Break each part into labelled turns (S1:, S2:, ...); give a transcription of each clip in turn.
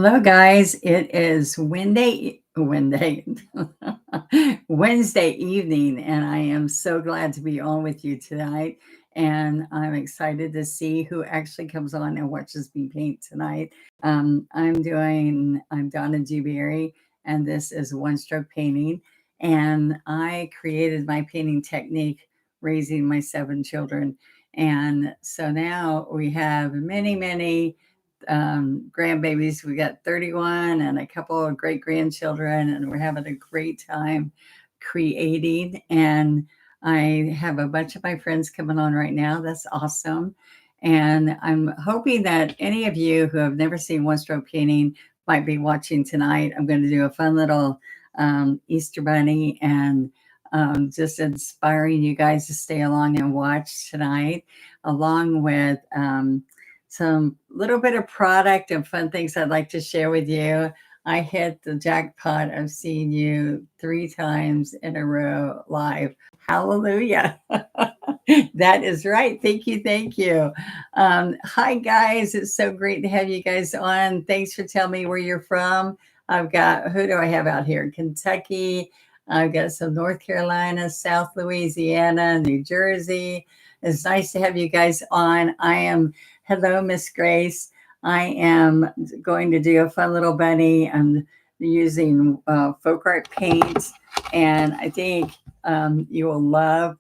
S1: Hello, guys. It is Wednesday evening, and I am so glad to be on with you tonight. And I'm excited to see who actually comes on and watches me paint tonight. I'm Donna Dewberry, and this is One Stroke Painting. And I created my painting technique raising my 7 children. And so now we have many grandbabies. We got 31 and a couple of great grandchildren, and we're having a great time creating. And I have a bunch of my friends coming on right now. That's awesome. And I'm hoping that any of you who have never seen One Stroke Painting might be watching tonight. I'm going to do a fun little Easter bunny and just inspiring you guys to stay along and watch tonight, along with some little bit of product and fun things I'd like to share with you. I hit the jackpot of seeing you 3 times in a row live. Hallelujah. That is right. Thank you. Thank you. Hi, guys. It's so great to have you guys on. Thanks for telling me where you're from. I've got, who do I have out here? Kentucky. I've got some North Carolina, South Louisiana, New Jersey. It's nice to have you guys on. Hello, Miss Grace. I am going to do a fun little bunny. I'm using folk art paint, and I think you will love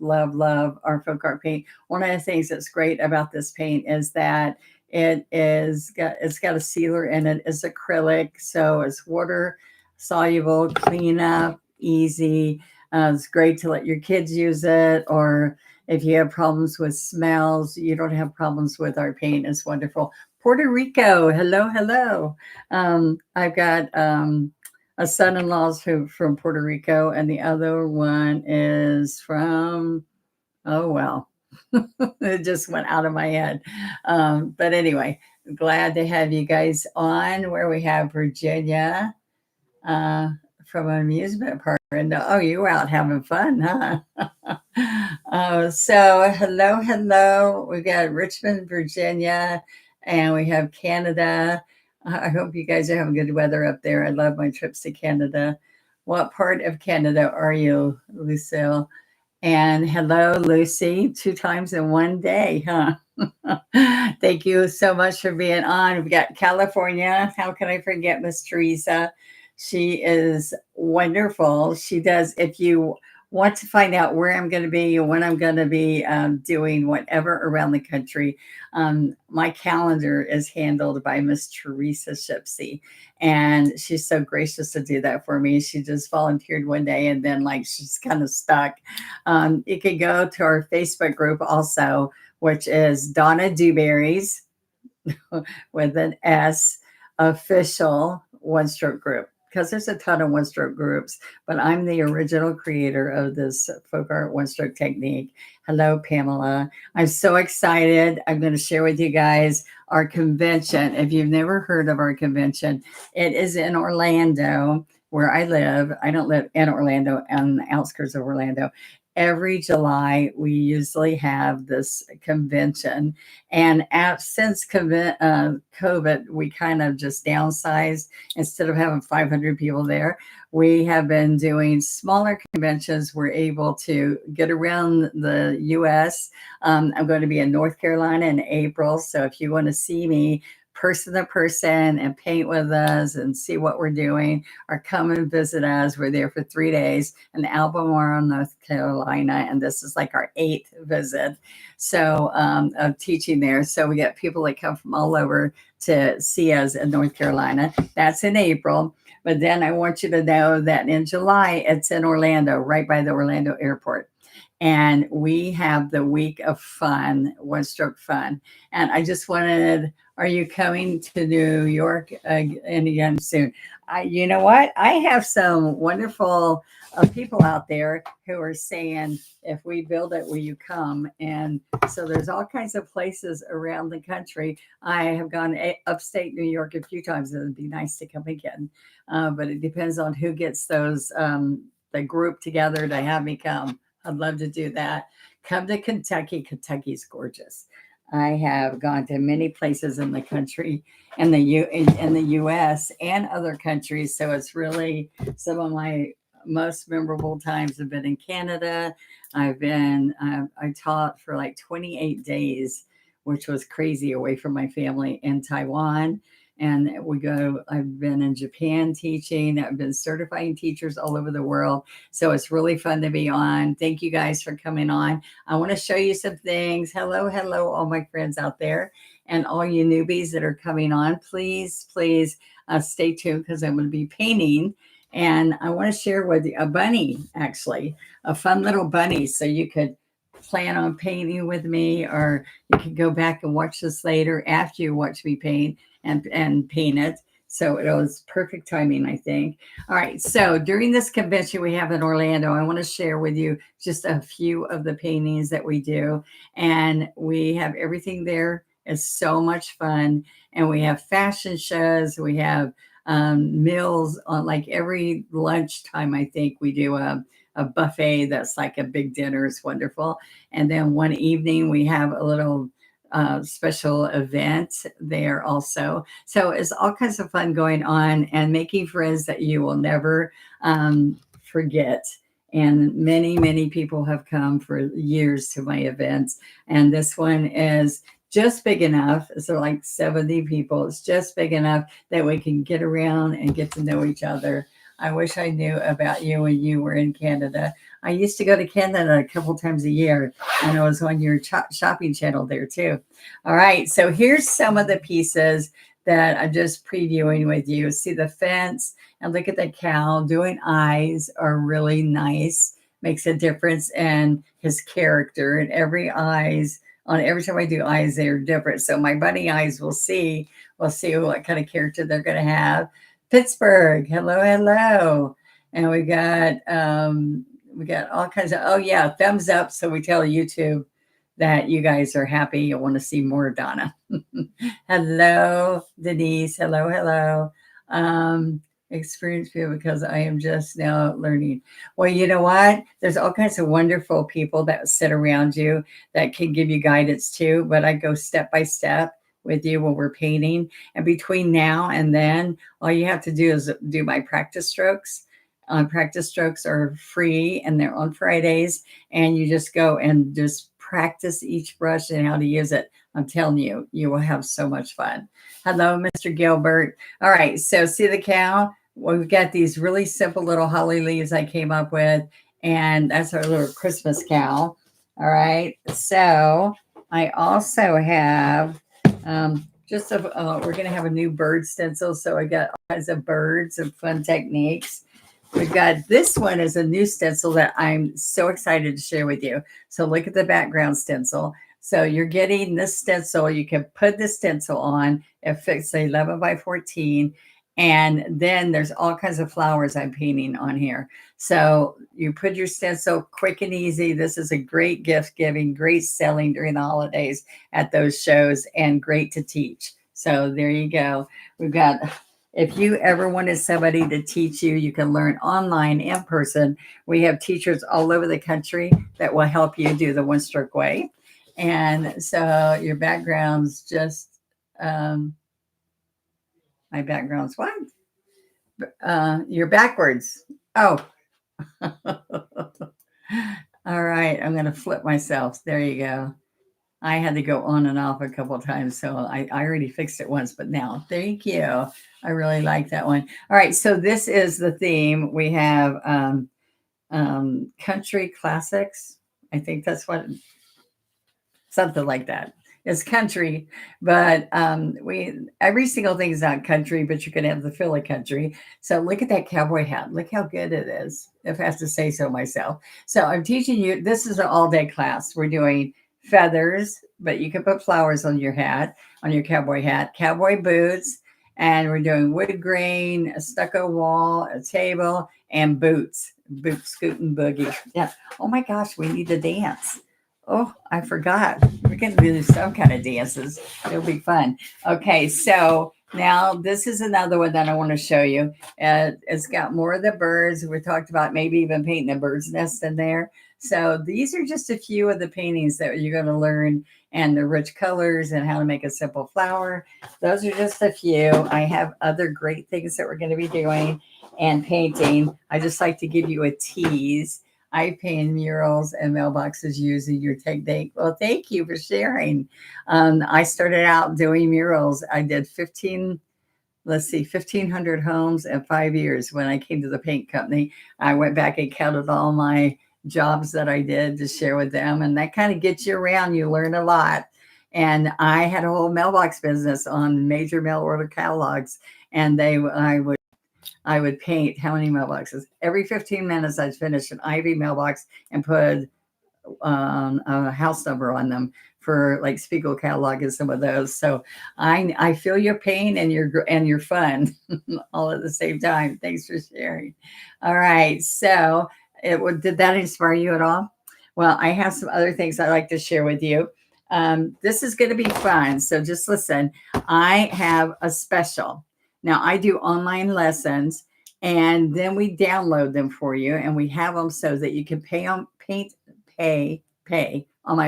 S1: our folk art paint. One of the things that's great about this paint is that it's got a sealer in it. It's acrylic, so it's water soluble, clean up, easy. It's great to let your kids use it, or if you have problems with smells, you don't have problems with our paint. It's wonderful. Puerto Rico, hello. I've got a son-in-law's from Puerto Rico, and the other one is from, oh, well, it just went out of my head. But anyway, glad to have you guys on, where we have Virginia from an amusement park. And oh, you were out having fun, huh? So hello. We've got Richmond, Virginia, and we have Canada. I hope you guys are having good weather up there. I love my trips to Canada. What part of Canada are you, Lucille? And hello, Lucy, 2 times in one day, huh? Thank you so much for being on. We've got California. How can I forget Miss Teresa? She is wonderful. She does, if you want to find out where I'm going to be and when I'm going to be doing whatever around the country, my calendar is handled by Miss Teresa Shipsey. And she's so gracious to do that for me. She just volunteered one day, and then she's kind of stuck. You can go to our Facebook group also, which is Donna Dewberry's with an S official One Stroke group, because there's a ton of One Stroke groups, but I'm the original creator of this folk art One Stroke technique. Hello, Pamela. I'm so excited. I'm going to share with you guys our convention. If you've never heard of our convention, it is in Orlando, where I live. I don't live in Orlando, on the outskirts of Orlando. Every July, we usually have this convention. And since COVID, we kind of just downsized. Instead of having 500 people there, we have been doing smaller conventions. We're able to get around the U.S. I'm going to be in North Carolina in April. So if you want to see me person to person and paint with us and see what we're doing, or come and visit us. We're there for 3 days in Albemarle, North Carolina, and this is like our 8th visit of teaching there. So we get people that come from all over to see us in North Carolina. That's in April. But then I want you to know that in July, it's in Orlando, right by the Orlando airport. And we have the week of fun, One Stroke Fun. And I just wanted, are you coming to New York again soon? You know what? I have some wonderful people out there who are saying, if we build it, will you come? And so there's all kinds of places around the country. I have gone upstate New York a few times. It would be nice to come again. But it depends on who gets the group together to have me come. I'd love to do that. Come to Kentucky. Kentucky's gorgeous. I have gone to many places in the country, in the U.S. and other countries. So it's really some of my most memorable times have been in Canada. I taught for like 28 days, which was crazy, away from my family, in Taiwan. And I've been in Japan teaching. I've been certifying teachers all over the world. So it's really fun to be on. Thank you guys for coming on. I want to show you some things. Hello, hello, all my friends out there and all you newbies that are coming on. Please, please stay tuned because I'm going to be painting. And I want to share with you a bunny, actually, a fun little bunny. So you could plan on painting with me, or you can go back and watch this later after you watch me paint and paint it. So it was perfect timing, I think. All right. So during this convention we have in Orlando, I want to share with you just a few of the paintings that we do. And we have everything there. It's so much fun. And we have fashion shows. We have meals on, like, every lunchtime. I think we do a buffet that's like a big dinner. It's wonderful. And then one evening we have a little special event there also. So it's all kinds of fun going on and making friends that you will never forget. And many, many people have come for years to my events. And this one is just big enough. So like 70 people. It's just big enough that we can get around and get to know each other. I wish I knew about you when you were in Canada. I used to go to Canada a couple times a year, and I was on your shopping channel there too. All right, so here's some of the pieces that I'm just previewing with you. See the fence, and look at the cow. Doing eyes are really nice. Makes a difference in his character. And every time I do eyes, they're different. So my bunny eyes, we'll see what kind of character they're going to have. Pittsburgh, hello, hello. And we got all kinds of, oh yeah, thumbs up. So we tell YouTube that you guys are happy. You want to see more of Donna. Hello, Denise. Hello, hello. Experience people, because I am just now learning. Well, you know what? There's all kinds of wonderful people that sit around you that can give you guidance too. But I go step by step with you when we're painting. And between now and then, all you have to do is do my practice strokes. Practice strokes are free and they're on Fridays. And you just go and just practice each brush and how to use it. I'm telling you, you will have so much fun. Hello, Mr. Gilbert. All right, so see the cow? Well, we've got these really simple little holly leaves I came up with, and that's our little Christmas cow. All right, so I also have we're going to have a new bird stencil. So I got all kinds of birds and fun techniques. We've got this one is a new stencil that I'm so excited to share with you. So look at the background stencil. So you're getting this stencil. You can put the stencil on. It fits 11 by 14. And then there's all kinds of flowers I'm painting on here. So you put your stencil, quick and easy. This is a great gift giving, great selling during the holidays at those shows, and great to teach. So there you go. We've got, if you ever wanted somebody to teach you, you can learn online, in person. We have teachers all over the country that will help you do the one stroke way. And so your background's just, my background's what? You're backwards. Oh. All right. I'm going to flip myself. There you go. I had to go on and off a couple of times. So I already fixed it once, but now thank you. I really like that one. All right. So this is the theme. We have country classics. I think that's what, something like that. It's country, but every single thing is not country, but you can have the feel of country. So look at that cowboy hat. Look how good it is, if I have to say so myself. So I'm teaching you, this is an all-day class. We're doing feathers, but you can put flowers on your hat, on your cowboy hat, cowboy boots, and we're doing wood grain, a stucco wall, a table, and boots, boot scooting boogie. Yeah. Oh my gosh, we need to dance. Oh, I forgot. We're going to do some kind of dances. It'll be fun. Okay, so now this is another one that I want to show you. It's got more of the birds. We talked about maybe even painting a bird's nest in there. So these are just a few of the paintings that you're going to learn, and the rich colors and how to make a simple flower. Those are just a few. I have other great things that we're going to be doing and painting. I just like to give you a tease. I paint murals and mailboxes using your technique. Well, thank you for sharing. I started out doing murals. I did 1,500 homes in 5 years. When I came to the paint company, I went back and counted all my jobs that I did to share with them. And that kind of gets you around. You learn a lot. And I had a whole mailbox business on major mail order catalogs. And I would paint how many mailboxes? Every 15 minutes, I'd finish an Ivy mailbox and put a house number on them for like Spiegel catalog and some of those. So I feel your pain and your fun all at the same time. Thanks for sharing. All right. So did that inspire you at all? Well, I have some other things I'd like to share with you. This is going to be fun. So just listen. I have a special. Now I do online lessons, and then we download them for you, and we have them so that you can pay on my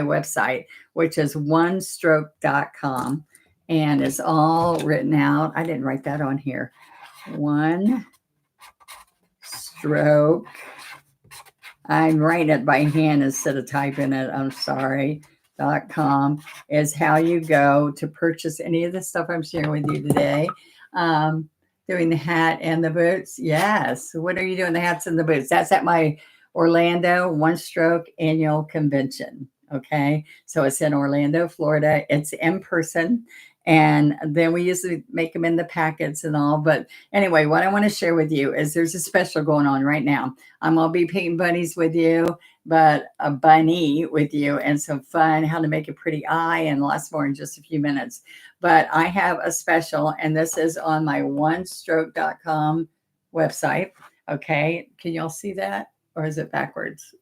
S1: website, which is onestroke.com. And it's all written out. I didn't write that on here. One Stroke. I'm writing it by hand instead of typing it. I'm sorry. .com is how you go to purchase any of the stuff I'm sharing with you today. Doing the hat and the boots. Yes. What are you doing? The hats and the boots. That's at my Orlando One Stroke annual convention. Okay. So it's in Orlando, Florida. It's in person. And then we usually make them in the packets and all. But anyway, what I want to share with you is there's a special going on right now. I'm going to be painting bunnies with you, but a bunny with you, and some fun, how to make a pretty eye, and lots more in just a few minutes. But I have a special, and this is on my onestroke.com website. Okay. Can y'all see that? Or is it backwards?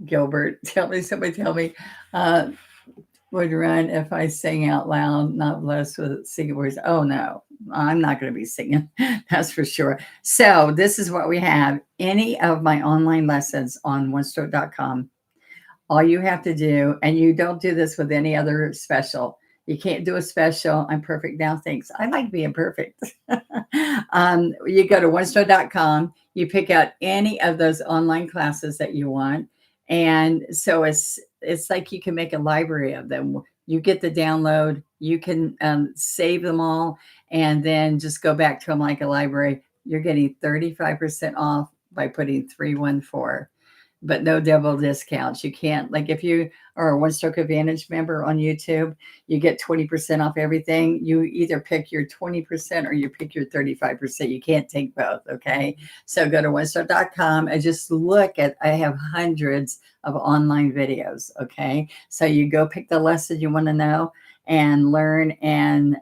S1: Gilbert, somebody tell me. Would run if I sang out loud, not blessed with singing words. Oh no, I'm not going to be singing. That's for sure. So this is what we have. Any of my online lessons on onestroke.com. All you have to do, and you don't do this with any other special. You can't do a special. I'm perfect now. Thanks. I like being perfect. You go to onestroke.com. You pick out any of those online classes that you want. And so it's like you can make a library of them. You get the download, you can save them all, and then just go back to them like a library. You're getting 35% off by putting 314, but no double discounts. You can't, like if you are a One Stroke Advantage member on YouTube, you get 20% off everything. You either pick your 20% or you pick your 35%. You can't take both. Okay. So go to onestroke.com and just look at, I have hundreds of online videos. Okay. So you go pick the lesson you want to know and learn and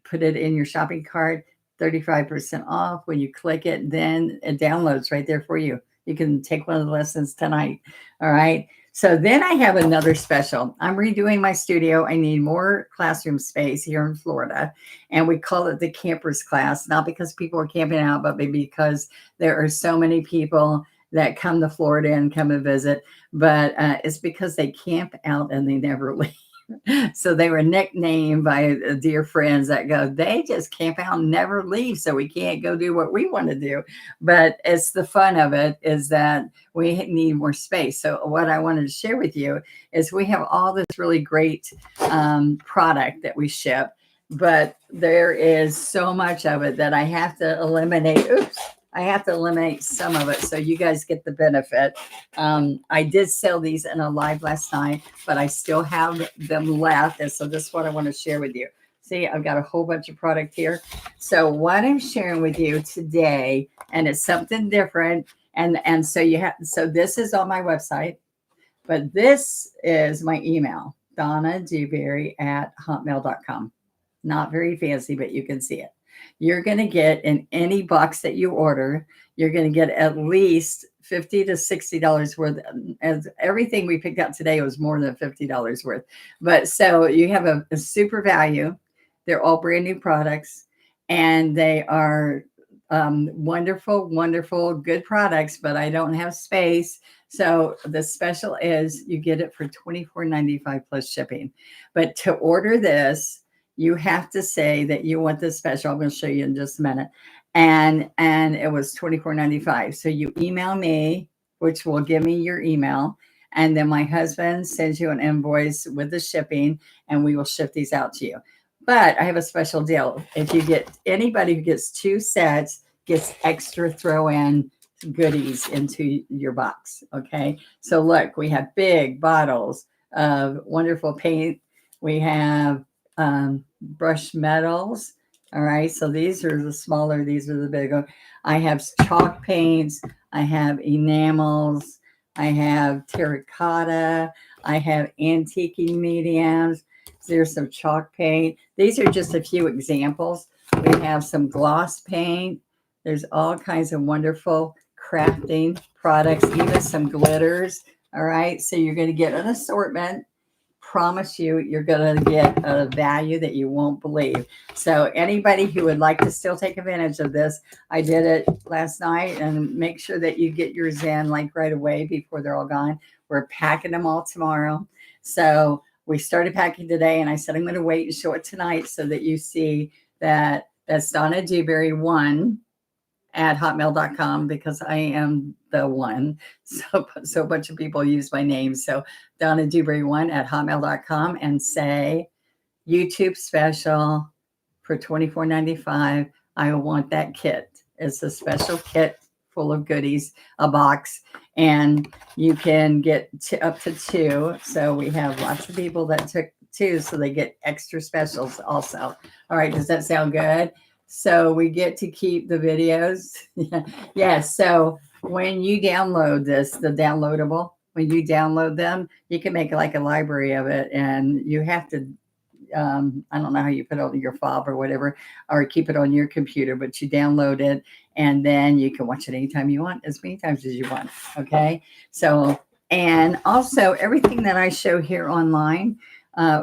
S1: put it in your shopping cart, 35% off. When you click it, then it downloads right there for you. You can take one of the lessons tonight. All right. So then I have another special. I'm redoing my studio. I need more classroom space here in Florida. And we call it the campers class, not because people are camping out, but maybe because there are so many people that come to Florida and come and visit. But it's because they camp out and they never leave. So they were nicknamed by dear friends that go, they just camp out and never leave. So we can't go do what we want to do. But it's the fun of it is that we need more space. So what I wanted to share with you is we have all this really great product that we ship, but there is so much of it that I have to eliminate. Oops. I have to eliminate some of it so you guys get the benefit. I did sell these in a live last night, but I still have them left. And so this is what I want to share with you. See, I've got a whole bunch of product here. So what I'm sharing with you today, and it's something different. And so so this is on my website, but this is my email, Donna Dewberry at hotmail.com. Not very fancy, but you can see it. You're going to get in any box that you order, you're going to get at least $50 to $60 worth. As everything we picked out today was more than $50 worth. But so you have a super value. They're all brand new products, and they are wonderful, wonderful, good products, but I don't have space. So the special is you get it for $24.95 plus shipping. But to order this, you have to say that you want this special. I'm going to show you in just a minute. And it was $24.95. So you email me, which will give me your email. And then my husband sends you an invoice with the shipping, and we will ship these out to you. But I have a special deal. If you get anybody who gets 2 sets, gets extra throw in goodies into your box. Okay. So look, we have big bottles of wonderful paint. We have brush metals. All right. So these are the smaller, these are the bigger. I have chalk paints. I have enamels. I have terracotta. I have antiquing mediums. There's some chalk paint. These are just a few examples. We have some gloss paint. There's all kinds of wonderful crafting products, even some glitters. All right. So you're going to get an assortment. Promise you, you're going to get a value that you won't believe. So anybody who would like to still take advantage of this, I did it last night, and make sure that you get yours in like right away before they're all gone. We're packing them all tomorrow. So we started packing today, and I said I'm going to wait and show it tonight so that you see that that's Donna Dewberry 1 at hotmail.com, because I am the one. So a bunch of people use my name. So Donna Dewberry 1 at hotmail.com, and say YouTube special for $24.95. I want that kit. It's a special kit full of goodies, a box, and you can get up to 2. So we have lots of people that took 2, so they get extra specials also. All right, does that sound good? So we get to keep the videos. Yes. So when you download this, the downloadable, when you download them, you can make like a library of it, and you have to I don't know how you put it on your fob or whatever, or keep it on your computer, but you download it, and then you can watch it anytime you want, as many times as you want. Okay. So, and also everything that I show here online,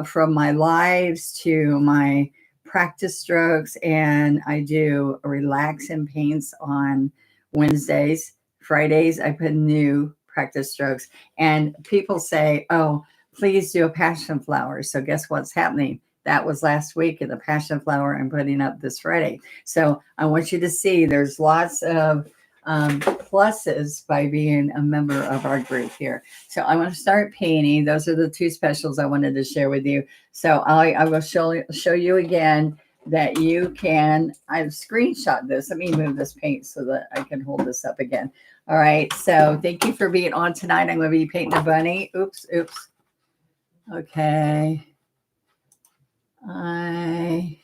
S1: from my lives to my practice strokes, and I do relaxing paints on Wednesdays. Fridays, I put new practice strokes, and people say, oh, please do a passion flower. So guess what's happening? That was last week, in the passion flower I'm putting up this Friday. So I want you to see there's lots of pluses by being a member of our group here. So I want to start painting. Those are the 2 specials I wanted to share with you. So I will show you again that you can, I've screenshot this. Let me move this paint so that I can hold this up again. All right. So thank you for being on tonight. I'm going to be painting a bunny. Oops. Okay. I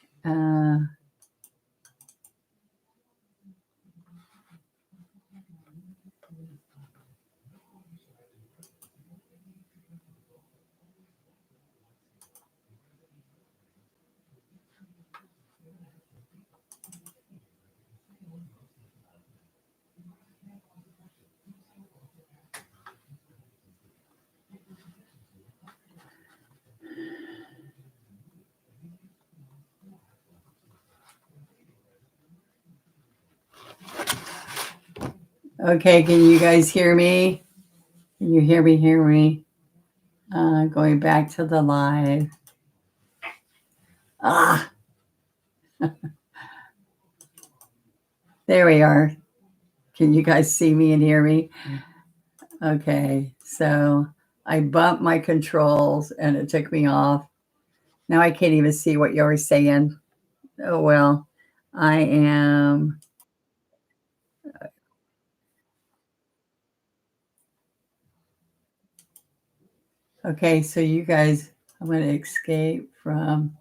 S1: okay, can you guys hear me? Can you hear me? Hear me? Going back to the live. Ah, there we are. Can you guys see me and hear me? Okay, so I bumped my controls and it took me off. Now I can't even see what you're saying. Oh well, I am. Okay, so you guys, I'm going to escape from.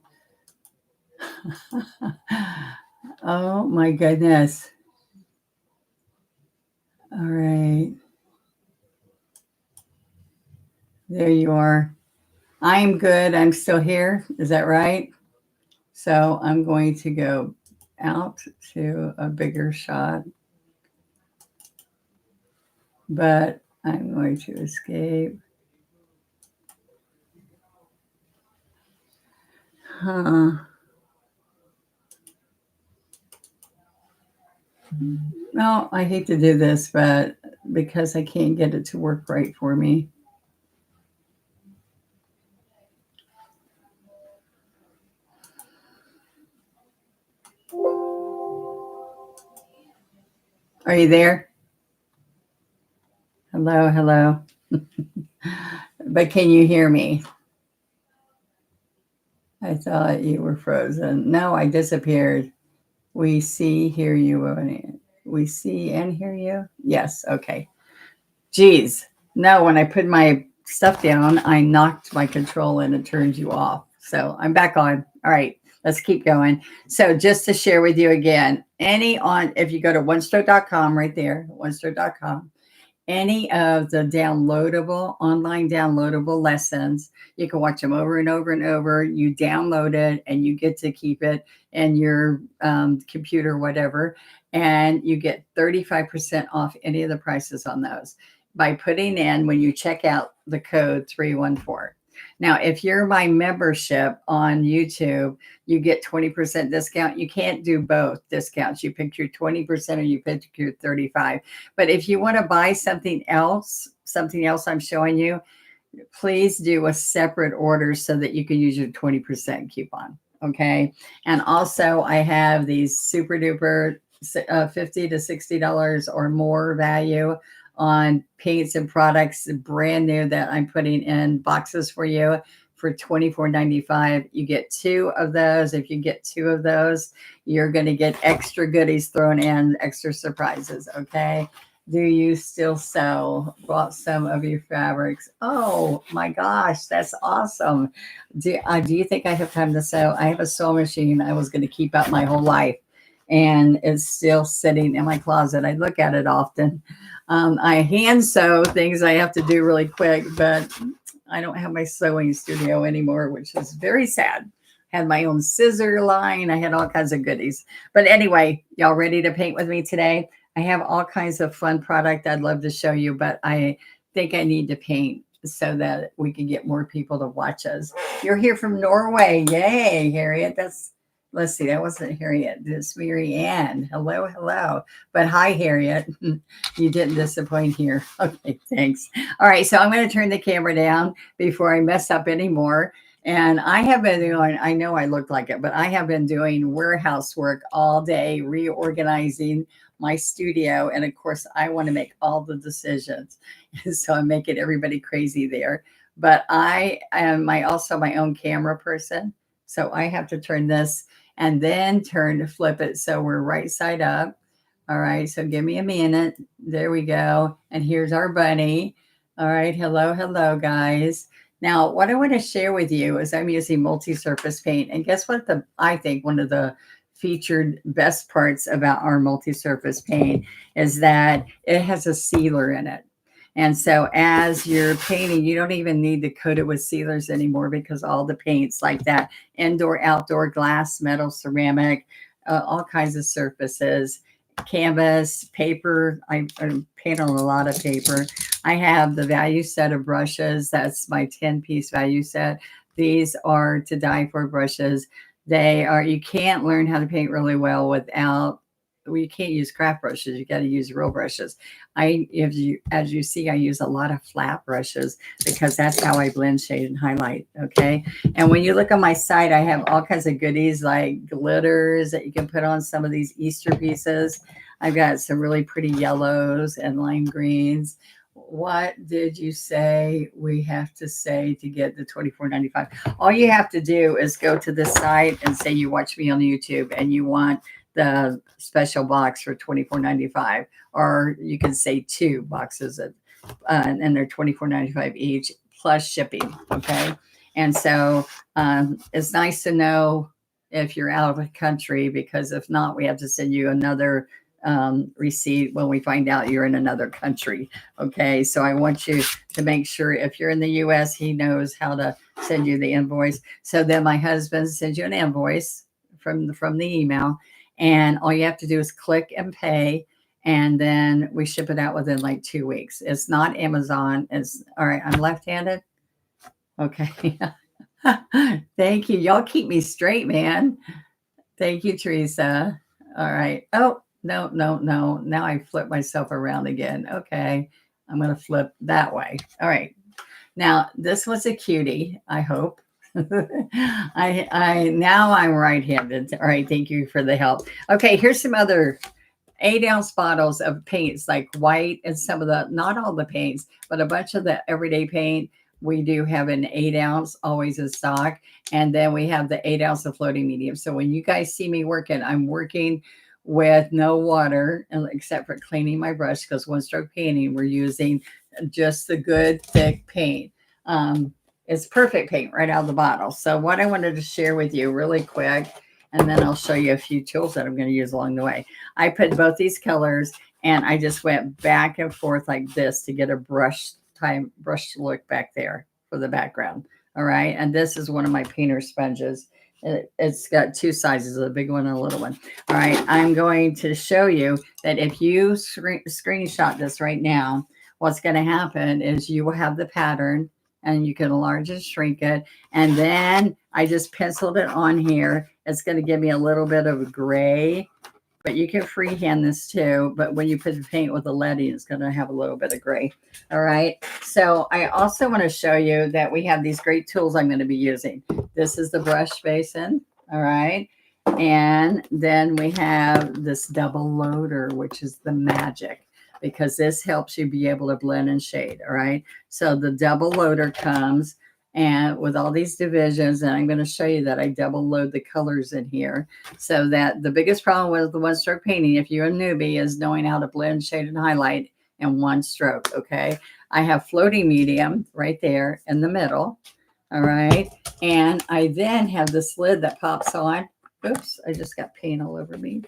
S1: Oh my goodness. All right. There you are. I'm good. I'm still here. Is that right? So I'm going to go out to a bigger shot, but I'm going to escape. Huh. No, I hate to do this, but because I can't get it to work right for me. Are you there? Hello, hello. But can you hear me? I thought you were frozen. No, I disappeared. We see, hear you. We see and hear you? Yes, okay. Geez. No, when I put my stuff down, I knocked my control and it turned you off. So I'm back on. All right, let's keep going. So just to share with you again, if you go to onestroke.com right there, onestroke.com, any of the online downloadable lessons. You can watch them over and over and over. You download it and you get to keep it in your computer, whatever. And you get 35% off any of the prices on those by putting in, when you check out, the code 314. Now, if you're my membership on YouTube, you get 20% discount. You can't do both discounts. You pick your 20% or you pick your 35. But if you want to buy something else I'm showing you, please do a separate order so that you can use your 20% coupon. Okay. And also, I have these super duper $50 to $60 or more value on paints and products, brand new, that I'm putting in boxes for you for $24.95. You get two of those. If you get two of those, you're going to get extra goodies thrown in, extra surprises. Okay. Do you still sew? Bought some of your fabrics. Oh my gosh, that's awesome. Do you think I have time to sew? I have a sewing machine I was going to keep out my whole life, and it's still sitting in my closet. I look at it often. I hand sew things I have to do really quick, but I don't have my sewing studio anymore, which is very sad. Had my own scissor line. I had all kinds of goodies. But anyway, y'all ready to paint with me today? I have all kinds of fun product I'd love to show you, but I think I need to paint so that we can get more people to watch us. You're here from Norway. Yay, Harriet. Let's see, that wasn't Harriet. It's Mary Ann. Hello, hello. But hi, Harriet. You didn't disappoint here. Okay, thanks. All right, so I'm going to turn the camera down before I mess up anymore. And I have been doing, I know I look like it, but I have been doing warehouse work all day, reorganizing my studio. And of course, I want to make all the decisions. So I'm making everybody crazy there. But I am also my own camera person. So I have to turn this and then flip it so we're right side up. All right, so give me a minute. There we go. And here's our bunny. All right, hello, hello, guys. Now, what I want to share with you is I'm using multi-surface paint. And guess what? I think one of the featured best parts about our multi-surface paint is that it has a sealer in it. And so as you're painting, you don't even need to coat it with sealers anymore, because all the paints like that, indoor, outdoor, glass, metal, ceramic, all kinds of surfaces, canvas, paper. I paint on a lot of paper. I have the value set of brushes. That's my 10-piece value set. These are to die for brushes. You can't learn how to paint really well you can't use craft brushes. You got to use real brushes. As you see, I use a lot of flat brushes because that's how I blend, shade, and highlight. Okay. And when you look on my site, I have all kinds of goodies like glitters that you can put on some of these Easter pieces. I've got some really pretty yellows and lime greens. What did you say we have to say to get the $24.95? All you have to do is go to this site and say you watch me on YouTube and you want the special box for $24.95, or you can say two boxes and they're $24.95 each plus shipping. Okay, and so it's nice to know if you're out of the country, because if not, we have to send you another receipt when we find out you're in another country. Okay, so I want you to make sure if you're in the US, he knows how to send you the invoice. So then my husband sends you an invoice from the email, and all you have to do is click and pay, and then we ship it out within like 2 weeks. It's not Amazon. It's all right. I'm left-handed. Okay. Thank you. Y'all keep me straight, man. Thank you, Teresa. All right. Oh, No, no, no. Now I flip myself around again. Okay. I'm going to flip that way. All right. Now, this was a cutie, I hope. Now I'm right-handed. All right, thank you for the help. Okay, here's some other 8-ounce bottles of paints, like white and some of the, not all the paints, but a bunch of the everyday paint. We do have an 8-ounce always in stock. And then we have the 8-ounce of floating medium. So when you guys see me working, I'm working with no water except for cleaning my brush, because one stroke painting, we're using just the good thick paint. It's perfect paint right out of the bottle. So what I wanted to share with you really quick, and then I'll show you a few tools that I'm going to use along the way. I put both these colors and I just went back and forth like this to get a brush look back there for the background. All right. And this is one of my painter sponges. It's got two sizes, a big one and a little one. All right. I'm going to show you that if you screenshot this right now, what's going to happen is you will have the pattern and you can enlarge and shrink it. And then I just penciled it on here. It's going to give me a little bit of gray, but you can freehand this too. But when you put the paint with the leading, it's going to have a little bit of gray. All right. So I also want to show you that we have these great tools I'm going to be using. This is the brush basin. All right. And then we have this double loader, which is the magic, because this helps you be able to blend and shade. All right. So the double loader comes and with all these divisions, and I'm going to show you that I double load the colors in here, so that the biggest problem with the one stroke painting, if you're a newbie, is knowing how to blend, shade, and highlight in one stroke. Okay. I have floating medium right there in the middle. All right. And I then have this lid that pops on. Oops, I just got paint all over me.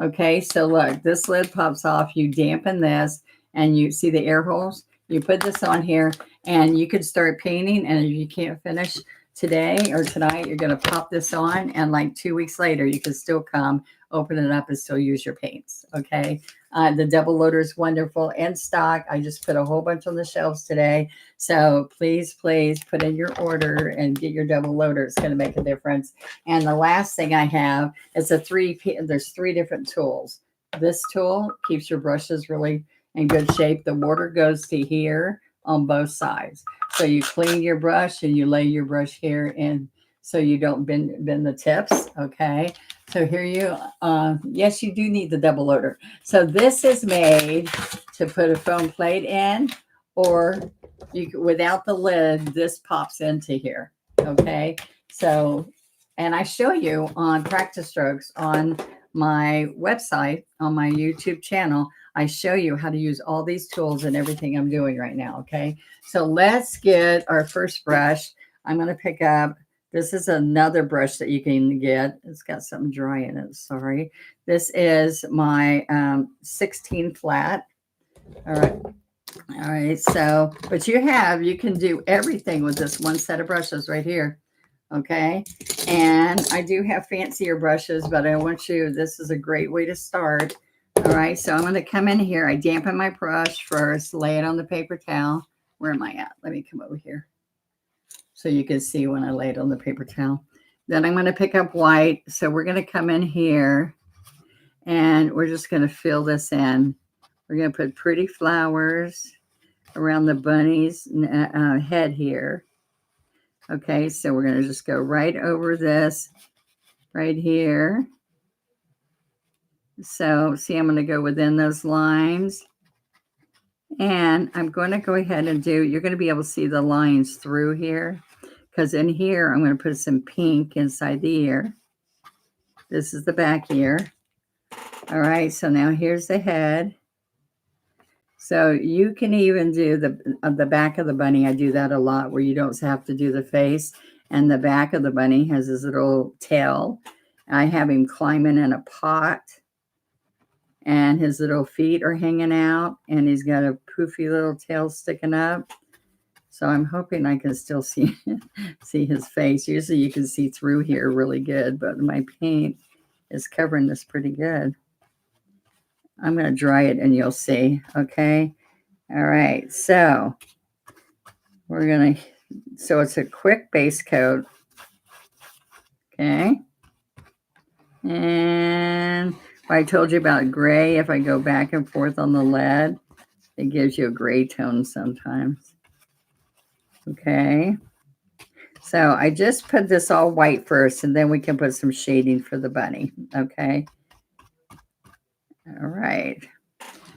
S1: Okay, so look, this lid pops off. You dampen this and you see the air holes. You put this on here and you can start painting. And if you can't finish today or tonight, you're going to pop this on. And like 2 weeks later, you can still come, open it up and still use your paints. Okay. The double loader is wonderful in stock. I just put a whole bunch on the shelves today. So please, please put in your order and get your double loader. It's going to make a difference. And the last thing I have is there's 3 different tools. This tool keeps your brushes really in good shape. The water goes to here on both sides. So you clean your brush and you lay your brush here in so you don't bend the tips. Okay. So here yes, you do need the double loader. So this is made to put a foam plate in, or without the lid, this pops into here. Okay. So, and I show you on practice strokes on my website, on my YouTube channel, I show you how to use all these tools and everything I'm doing right now. Okay. So let's get our first brush. I'm going to pick up, this is another brush that you can get. It's got something dry in it. Sorry. This is my 16 flat. All right. All right. So, but you can do everything with this one set of brushes right here. Okay. And I do have fancier brushes, but I want you, this is a great way to start. All right. So I'm going to come in here. I dampen my brush first, lay it on the paper towel. Where am I at? Let me come over here so you can see when I lay it on the paper towel. Then I'm going to pick up white. So we're going to come in here and we're just going to fill this in. We're going to put pretty flowers around the bunny's head here. Okay, so we're going to just go right over this right here. So see, I'm going to go within those lines. And I'm going to go ahead and you're going to be able to see the lines through here. Because in here, I'm going to put some pink inside the ear. This is the back ear. All right, so now here's the head. So you can even do the back of the bunny. I do that a lot where you don't have to do the face. And the back of the bunny has his little tail. I have him climbing in a pot. And his little feet are hanging out. And he's got a poofy little tail sticking up. So I'm hoping I can still see his face. Usually you can see through here really good. But my paint is covering this pretty good. I'm going to dry it and you'll see. Okay. All right. So we're going to, so it's a quick base coat. Okay. And I told you about gray. If I go back and forth on the lead, it gives you a gray tone sometimes. Okay. So I just put this all white first, and then we can put some shading for the bunny. Okay. All right.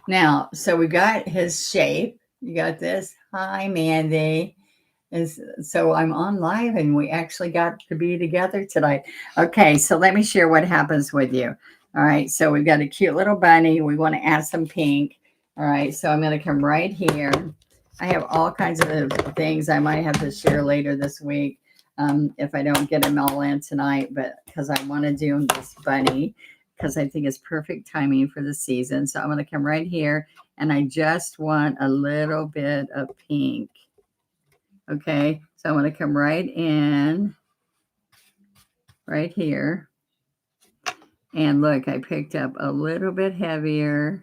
S1: Now, so we got his shape. You got this. Hi, Mandy. So I'm on live and we actually got to be together tonight. Okay, so let me share what happens with you. All right, so we've got a cute little bunny. We want to add some pink. All right, so I'm going to come right here. I have all kinds of things I might have to share later this week if I don't get them all in tonight, but because I want to do this bunny because I think it's perfect timing for the season. So I'm going to come right here and I just want a little bit of pink. Okay, so I'm going to come right in, right here. And look, I picked up a little bit heavier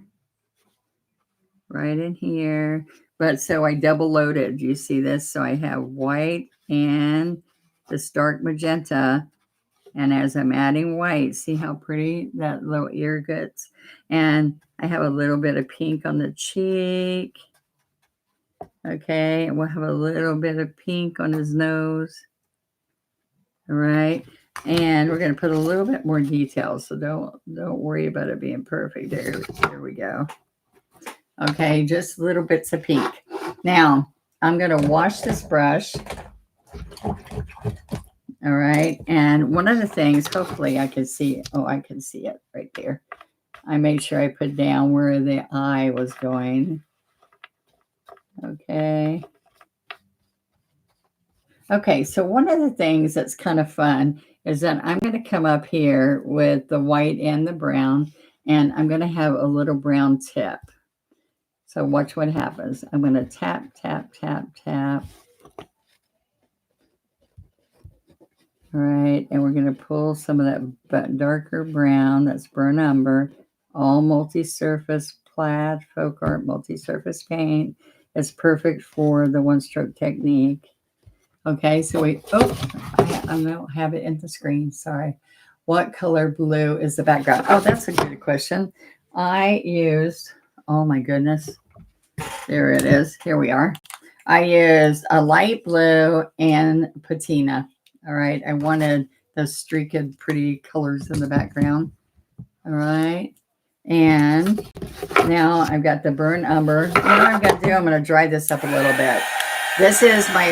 S1: right in here. But so I double loaded. You see this? So I have white and this dark magenta. And as I'm adding white, see how pretty that little ear gets? And I have a little bit of pink on the cheek. Okay, and we'll have a little bit of pink on his nose. All right. And we're going to put a little bit more detail, so don't worry about it being perfect. There we go. Okay, just little bits of pink. Now, I'm going to wash this brush. All right. And one of the things, hopefully I can see, I can see it right there. I made sure I put down where the eye was going. Okay. Okay, so one of the things that's kind of fun is that I'm going to come up here with the white and the brown, and I'm going to have a little brown tip. So watch what happens. I'm going to tap, tap, tap, tap. All right, and we're going to pull some of that darker brown, that's burnt umber, all multi-surface plaid, folk art multi-surface paint. It's perfect for the one-stroke technique. Okay, so I don't have it in the screen. Sorry. What color blue is the background? Oh, that's a good question. I used, oh my goodness. There it is. Here we are. I used a light blue and patina. All right. I wanted those streaked pretty colors in the background. All right. And now I've got the burnt umber. What I'm going to do, I'm going to dry this up a little bit. This is my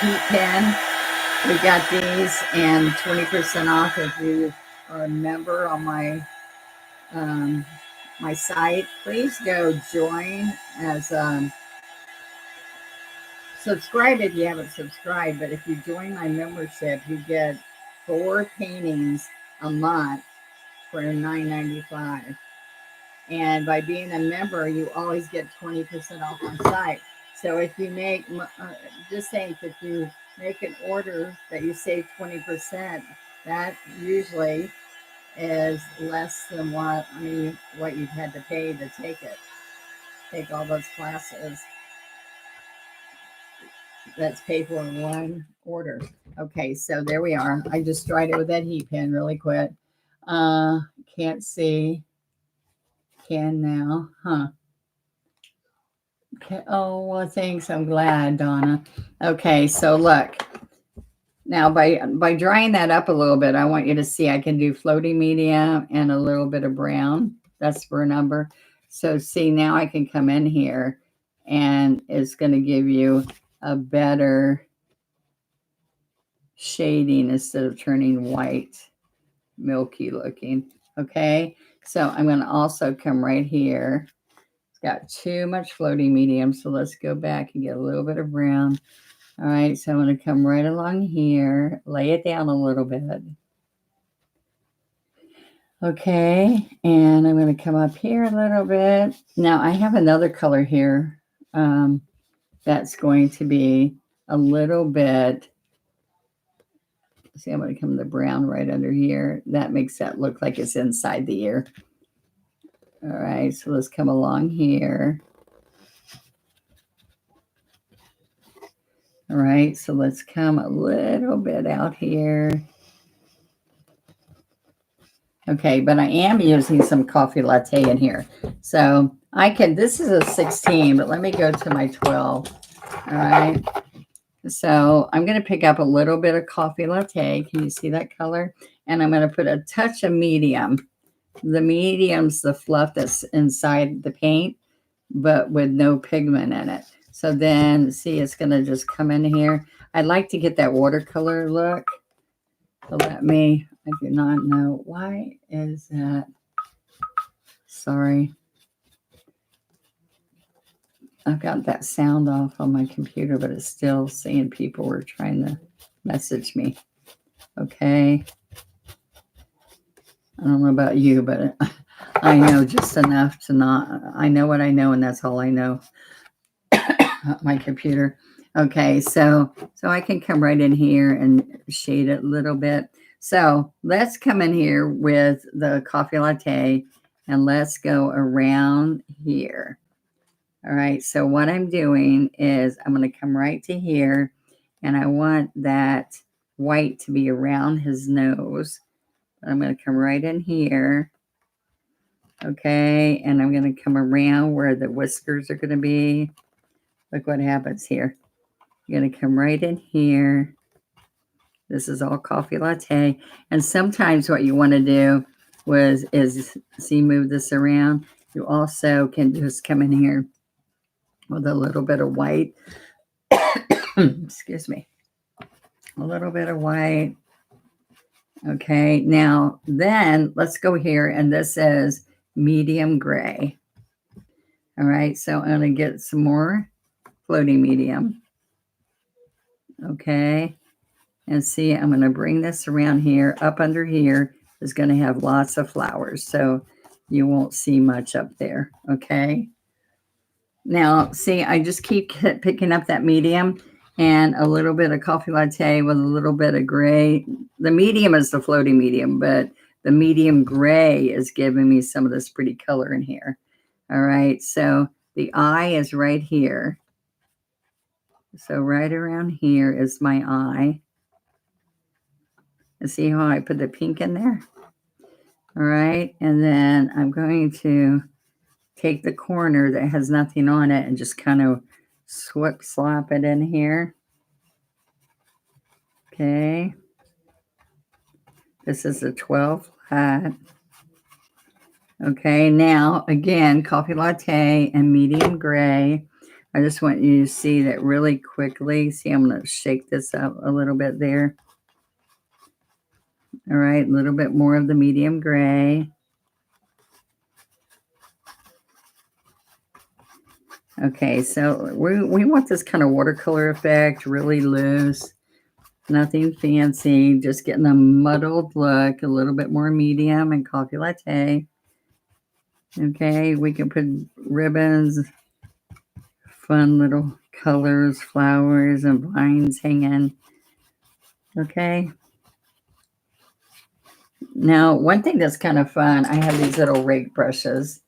S1: heat pen. We got these and 20% off if you are a member on my my site. Please go join as subscribe if you haven't subscribed. But if you join my membership, you get 4 paintings a month for $9.95. And by being a member, you always get 20% off on site. So if you make, just think, if you make an order that you save 20%, that usually is less than what you've had to pay to take all those classes. That's paid for in one order. Okay, so there we are. I just dried it with that heat pen really quick. Can't see. Can now, huh? Okay. Oh, well, thanks. I'm glad, Donna. Okay, so look. Now, by drying that up a little bit, I want you to see I can do floating medium and a little bit of brown. That's burnt umber. So see, now I can come in here and it's going to give you a better shading instead of turning white, milky looking. Okay, so I'm going to also come right here. Got too much floating medium, so let's go back and get a little bit of brown. All right, so I'm going to come right along here, lay it down a little bit. Okay, and I'm going to come up here a little bit. Now, I have another color here that's going to be a little bit, see, I'm going to come the brown right under here. That makes that look like it's inside the ear. All right, so let's come along here. All right, so let's come a little bit out here. Okay, but I am using some coffee latte in here. So I can, this is a 16, but let me go to my 12. All right. So I'm going to pick up a little bit of coffee latte. Can you see that color? And I'm going to put a touch of medium. The medium's the fluff that's inside the paint, but with no pigment in it. So then, see, it's going to just come in here. I'd like to get that watercolor look. So I do not know. Why is that? Sorry. I've got that sound off on my computer, but it's still saying people were trying to message me. Okay. I don't know about you, but I know just enough to not, I know what I know, and that's all I know. My computer. Okay, so I can come right in here and shade it a little bit. So let's come in here with the coffee latte and let's go around here. All right, so what I'm doing is I'm going to come right to here, and I want that white to be around his nose. I'm going to come right in here. Okay, and I'm going to come around where the whiskers are going to be. Look what happens here. You're going to come right in here. This is all coffee latte. And sometimes what you want to do is see, move this around. You also can just come in here with a little bit of white. Excuse me. A little bit of white. Okay, now then let's go here, and this is medium gray. All right, so I'm going to get some more floating medium. Okay, and see, I'm going to bring this around here. Up under here is going to have lots of flowers, so you won't see much up there. Okay, now see, I just keep picking up that medium and a little bit of coffee latte with a little bit of gray. The medium is the floating medium, but the medium gray is giving me some of this pretty color in here. All right, so the eye is right here. So right around here is my eye. And see how I put the pink in there? All right, and then I'm going to take the corner that has nothing on it and just kind of slap it in here. Okay. This is a 12 flat. Okay, now again, coffee latte and medium gray. I just want you to see that really quickly. See, I'm going to shake this up a little bit there. All right, a little bit more of the medium gray. Okay, so we want this kind of watercolor effect, really loose, nothing fancy, just getting a muddled look, a little bit more medium and coffee latte. Okay, we can put ribbons, fun little colors, flowers, and vines hanging. Okay. Now, one thing that's kind of fun, I have these little rake brushes.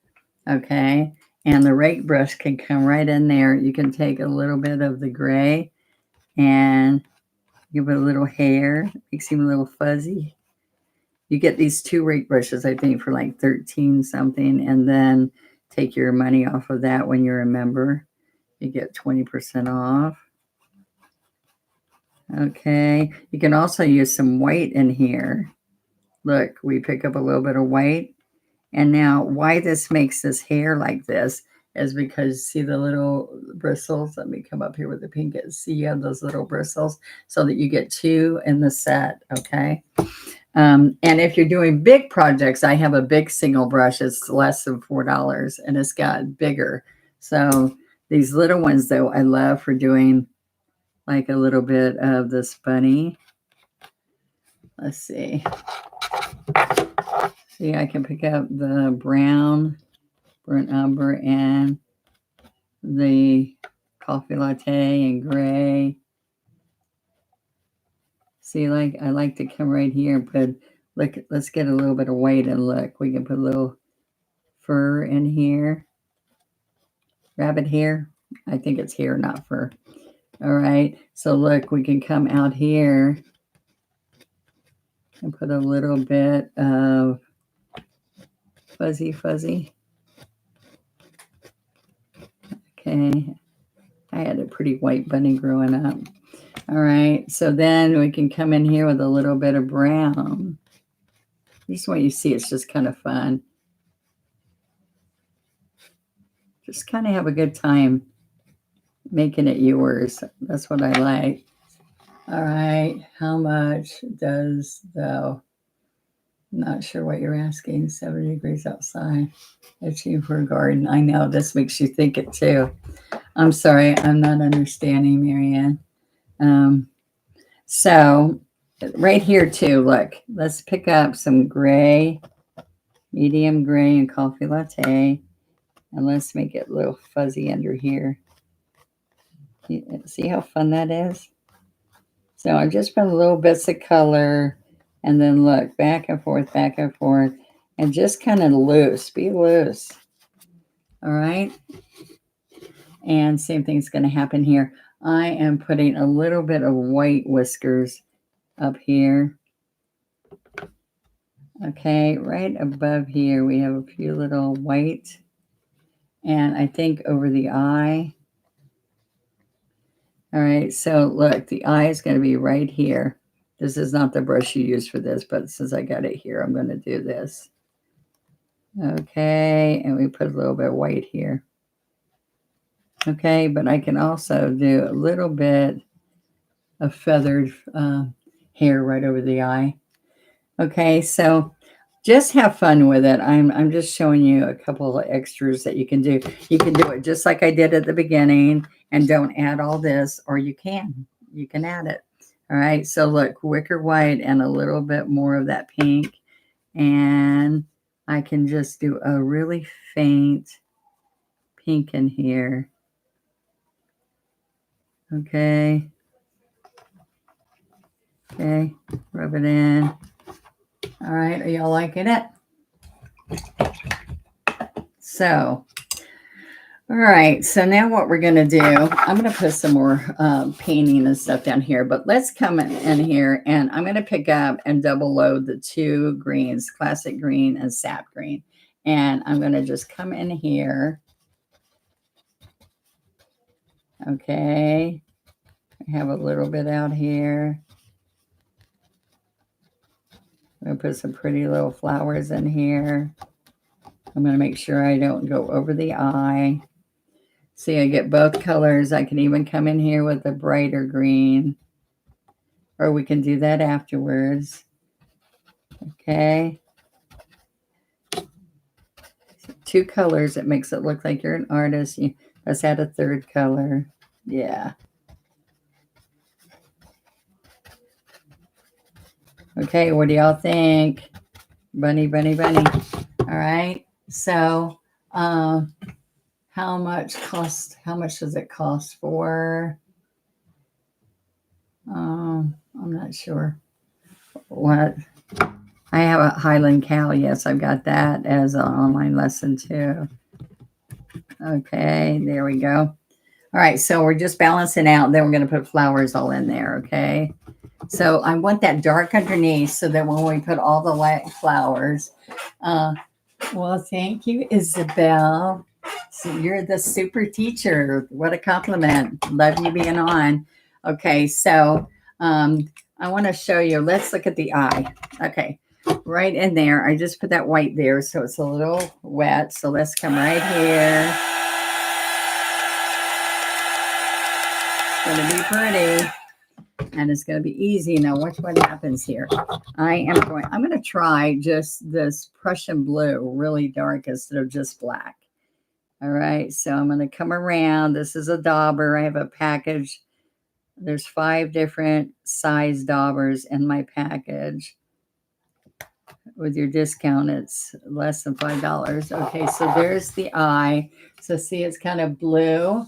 S1: Okay. And the rake brush can come right in there. You can take a little bit of the gray and give it a little hair. Makes him a little fuzzy. You get these 2 rake brushes, I think, for like 13 something. And then take your money off of that when you're a member. You get 20% off. Okay. You can also use some white in here. Look, we pick up a little bit of white. And now why this makes this hair like this is because, see the little bristles? Let me come up here with the pink. See, you have those little bristles so that you get 2 in the set, okay? And if you're doing big projects, I have a big single brush. It's less than $4, and it's got bigger. So these little ones, though, I love for doing like a little bit of this bunny. Let's see. See, I can pick up the brown, burnt umber, and the coffee latte and gray. See, like I like to come right here and put, look, let's get a little bit of white and look. We can put a little fur in here. Rabbit hair. I think it's hair, not fur. All right. So look, we can come out here and put a little bit of Fuzzy, fuzzy. Okay. I had a pretty white bunny growing up. All right. So then we can come in here with a little bit of brown. Just what you see, it's just kind of fun. Just kind of have a good time making it yours. That's what I like. All right. How much does the, not sure what you're asking, 70 degrees outside, achieve for a garden? I know this makes you think it too. I'm sorry. I'm not understanding, Marianne. So right here too, look, let's pick up some gray, medium gray and coffee latte. And let's make it a little fuzzy under here. See how fun that is? So I just put a little bits of color and then look back and forth, and just kind of loose, be loose. All right. And same thing's going to happen here. I am putting a little bit of white whiskers up here. Okay, right above here, we have a few little white. And I think over the eye. All right, so look, the eye is going to be right here. This is not the brush you use for this, but since I got it here, I'm going to do this. Okay, and we put a little bit of white here. Okay, but I can also do a little bit of feathered hair right over the eye. Okay, so just have fun with it. I'm just showing you a couple of extras that you can do. You can do it just like I did at the beginning and don't add all this, or you can add it. All right, so look, wicker white and a little bit more of that pink. And I can just do a really faint pink in here. Okay. Okay, rub it in. All right, are y'all liking it? So, all right, so now what we're going to do, I'm going to put some more painting and stuff down here, but let's come in here and I'm going to pick up and double load the two greens, classic green and sap green. And I'm going to just come in here. Okay, I have a little bit out here. I'm going to put some pretty little flowers in here. I'm going to make sure I don't go over the eye. See, I get both colors. I can even come in here with a brighter green, or we can do that afterwards. Okay. Two colors. It makes it look like you're an artist. Let's add a third color. Yeah. Okay, what do y'all think? Bunny, bunny, bunny. All right. So, how much does it cost for? I'm not sure. What? I have a Highland cow. Yes, I've got that as an online lesson too. Okay, there we go. All right, so we're just balancing out. Then we're going to put flowers all in there, okay? So I want that dark underneath so that when we put all the light flowers, well, thank you, Isabel. So you're the super teacher. What a compliment. Love you being on. Okay, so I want to show you. Let's look at the eye. Okay, right in there. I just put that white there, so it's a little wet. So let's come right here. It's going to be pretty. And it's going to be easy. Now, watch what happens here. I'm going to try just this Prussian blue, really dark instead of just black. All right, so I'm going to come around. This is a dauber. I have a package. There's 5 different size daubers in my package. With your discount, it's less than $5. Okay, so there's the eye. So see, it's kind of blue.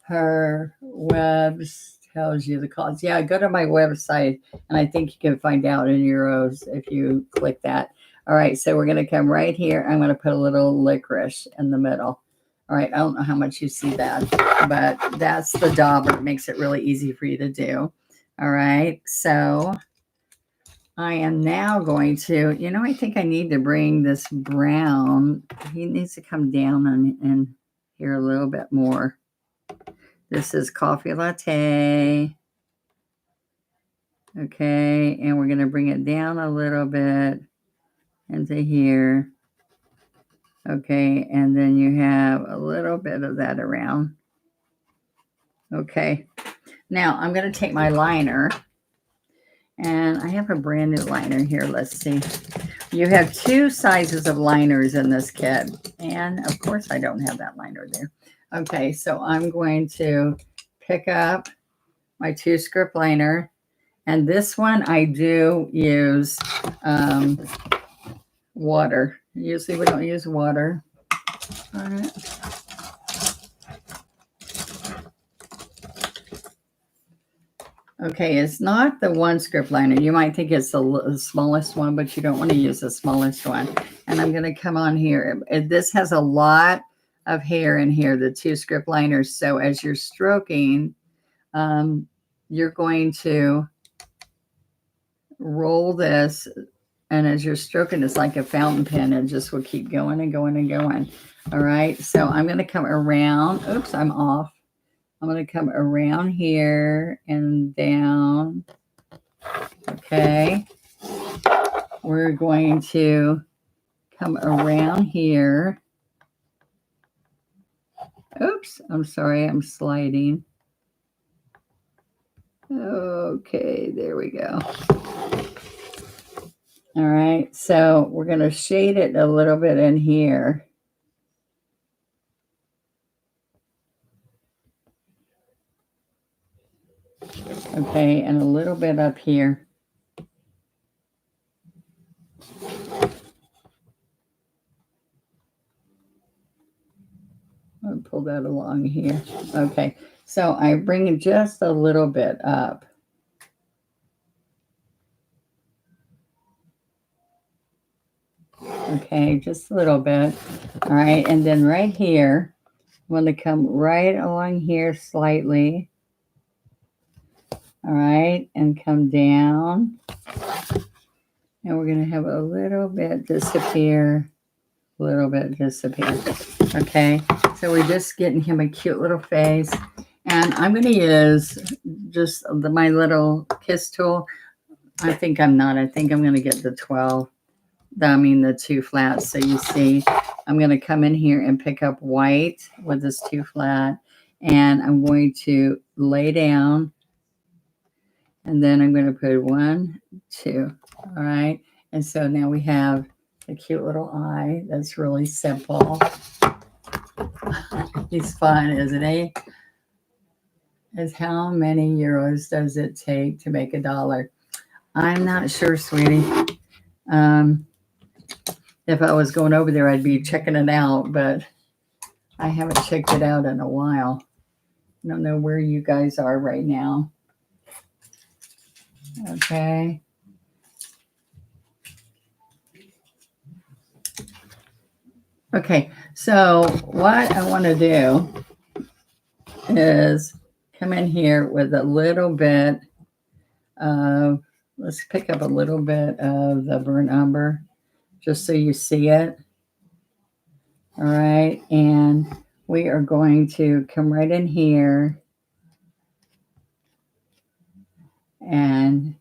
S1: Her webs tells you the cost. Yeah, go to my website, and I think you can find out in euros if you click that. All right, so we're going to come right here. I'm going to put a little licorice in the middle. All right, I don't know how much you see that, but that's the dauber. It makes it really easy for you to do. All right, so I am now going to, I think I need to bring this brown. He needs to come down and here a little bit more. This is coffee latte. Okay, and we're going to bring it down a little bit into here. Okay, and then you have a little bit of that around. Okay, now I'm going to take my liner, and I have a brand new liner here. Let's see. You have 2 sizes of liners in this kit, and of course I don't have that liner there. Okay, so I'm going to pick up my 2 script liner, and this one I do use water. Usually we don't use water on it. Okay, it's not the 1 script liner. You might think it's the smallest one, but you don't want to use the smallest one. And I'm going to come on here. This has a lot of hair in here, the 2 script liners. So as you're stroking, you're going to roll this. And as you're stroking, it's like a fountain pen. It just will keep going and going and going. All right. So I'm going to come around. Oops, I'm off. I'm going to come around here and down. Okay. We're going to come around here. Oops, I'm sorry, I'm sliding. Okay, there we go. All right, so we're going to shade it a little bit in here. Okay, and a little bit up here. I'll pull that along here. Okay, so I bring it just a little bit up. Okay, just a little bit. All right, and then right here, I'm going to come right along here slightly. All right, and come down. And we're going to have a little bit disappear, a little bit disappear. Okay, so we're just getting him a cute little face. And I'm going to use just my little kiss tool. I think I'm going to get the 12. The 2 flats. So you see, I'm going to come in here and pick up white with this 2 flat. And I'm going to lay down. And then I'm going to put 1, 2. All right. And so now we have a cute little eye. That's really simple. He's fun, isn't he? Is how many euros does it take to make $1? I'm not sure, sweetie. If I was going over there, I'd be checking it out, but I haven't checked it out in a while. I don't know where you guys are right now. Okay. Okay, so what I want to do is come in here with a little bit of, let's pick up a little bit of the burnt umber, just so you see it. All right, and we are going to come right in here and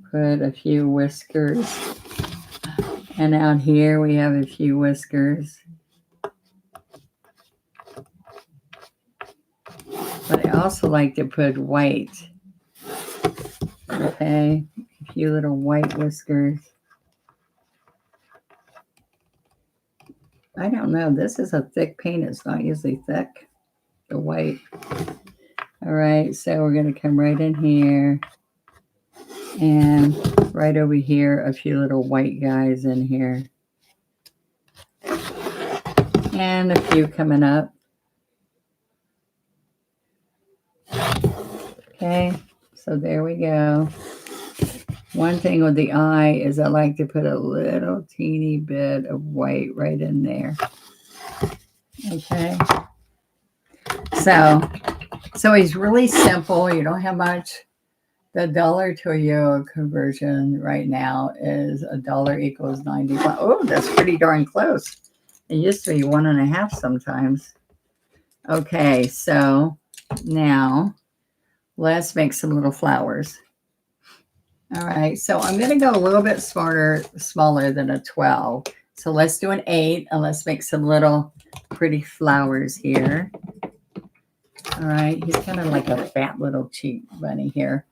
S1: put a few whiskers. And out here we have a few whiskers. But I also like to put white. Okay, a few little white whiskers. I don't know. This is a thick paint. It's not usually thick, the white. All right, so we're going to come right in here. And right over here, a few little white guys in here. And a few coming up. Okay, so there we go. One thing with the eye is I like to put a little teeny bit of white right in there. Okay. So he's really simple. You don't have much The dollar to a euro conversion right now is a dollar equals 91. Oh, that's pretty darn close. It used to be 1.5 sometimes. Okay, so now let's make some little flowers. All right, so I'm going to go a little bit smaller than a 12. So let's do an 8, and let's make some little pretty flowers here. All right, he's kind of like a fat little cheek bunny here.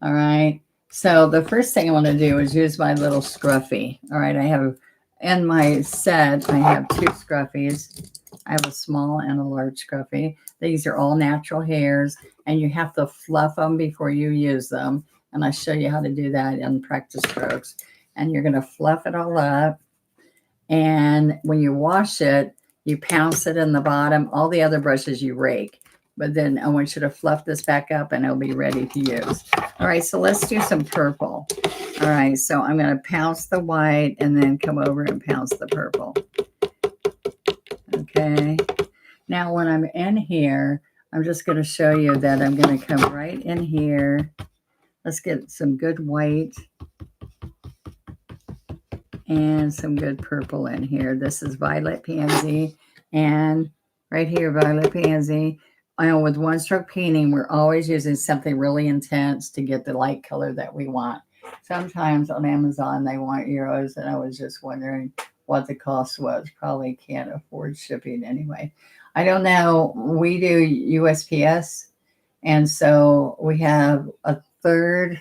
S1: All right, so the first thing I want to do is use my little scruffy. All right, I have in my set, I have 2 scruffies. I have a small and a large scruffy. These are all natural hairs, and you have to fluff them before you use them. And I'll show you how to do that in practice strokes. And you're going to fluff it all up. And when you wash it, you pounce it in the bottom. All the other brushes you rake. But then I want you to fluff this back up and it'll be ready to use. All right, so let's do some purple. All right, so I'm going to pounce the white and then come over and pounce the purple. Okay. Now when I'm in here, I'm just going to show you that I'm going to come right in here. Let's get some good white and some good purple in here. This is violet pansy, and right here, violet pansy. With one stroke painting, we're always using something really intense to get the light color that we want. Sometimes on Amazon, they want euros, and I was just wondering what the cost was. Probably can't afford shipping anyway. I don't know. We do USPS, and so we have a third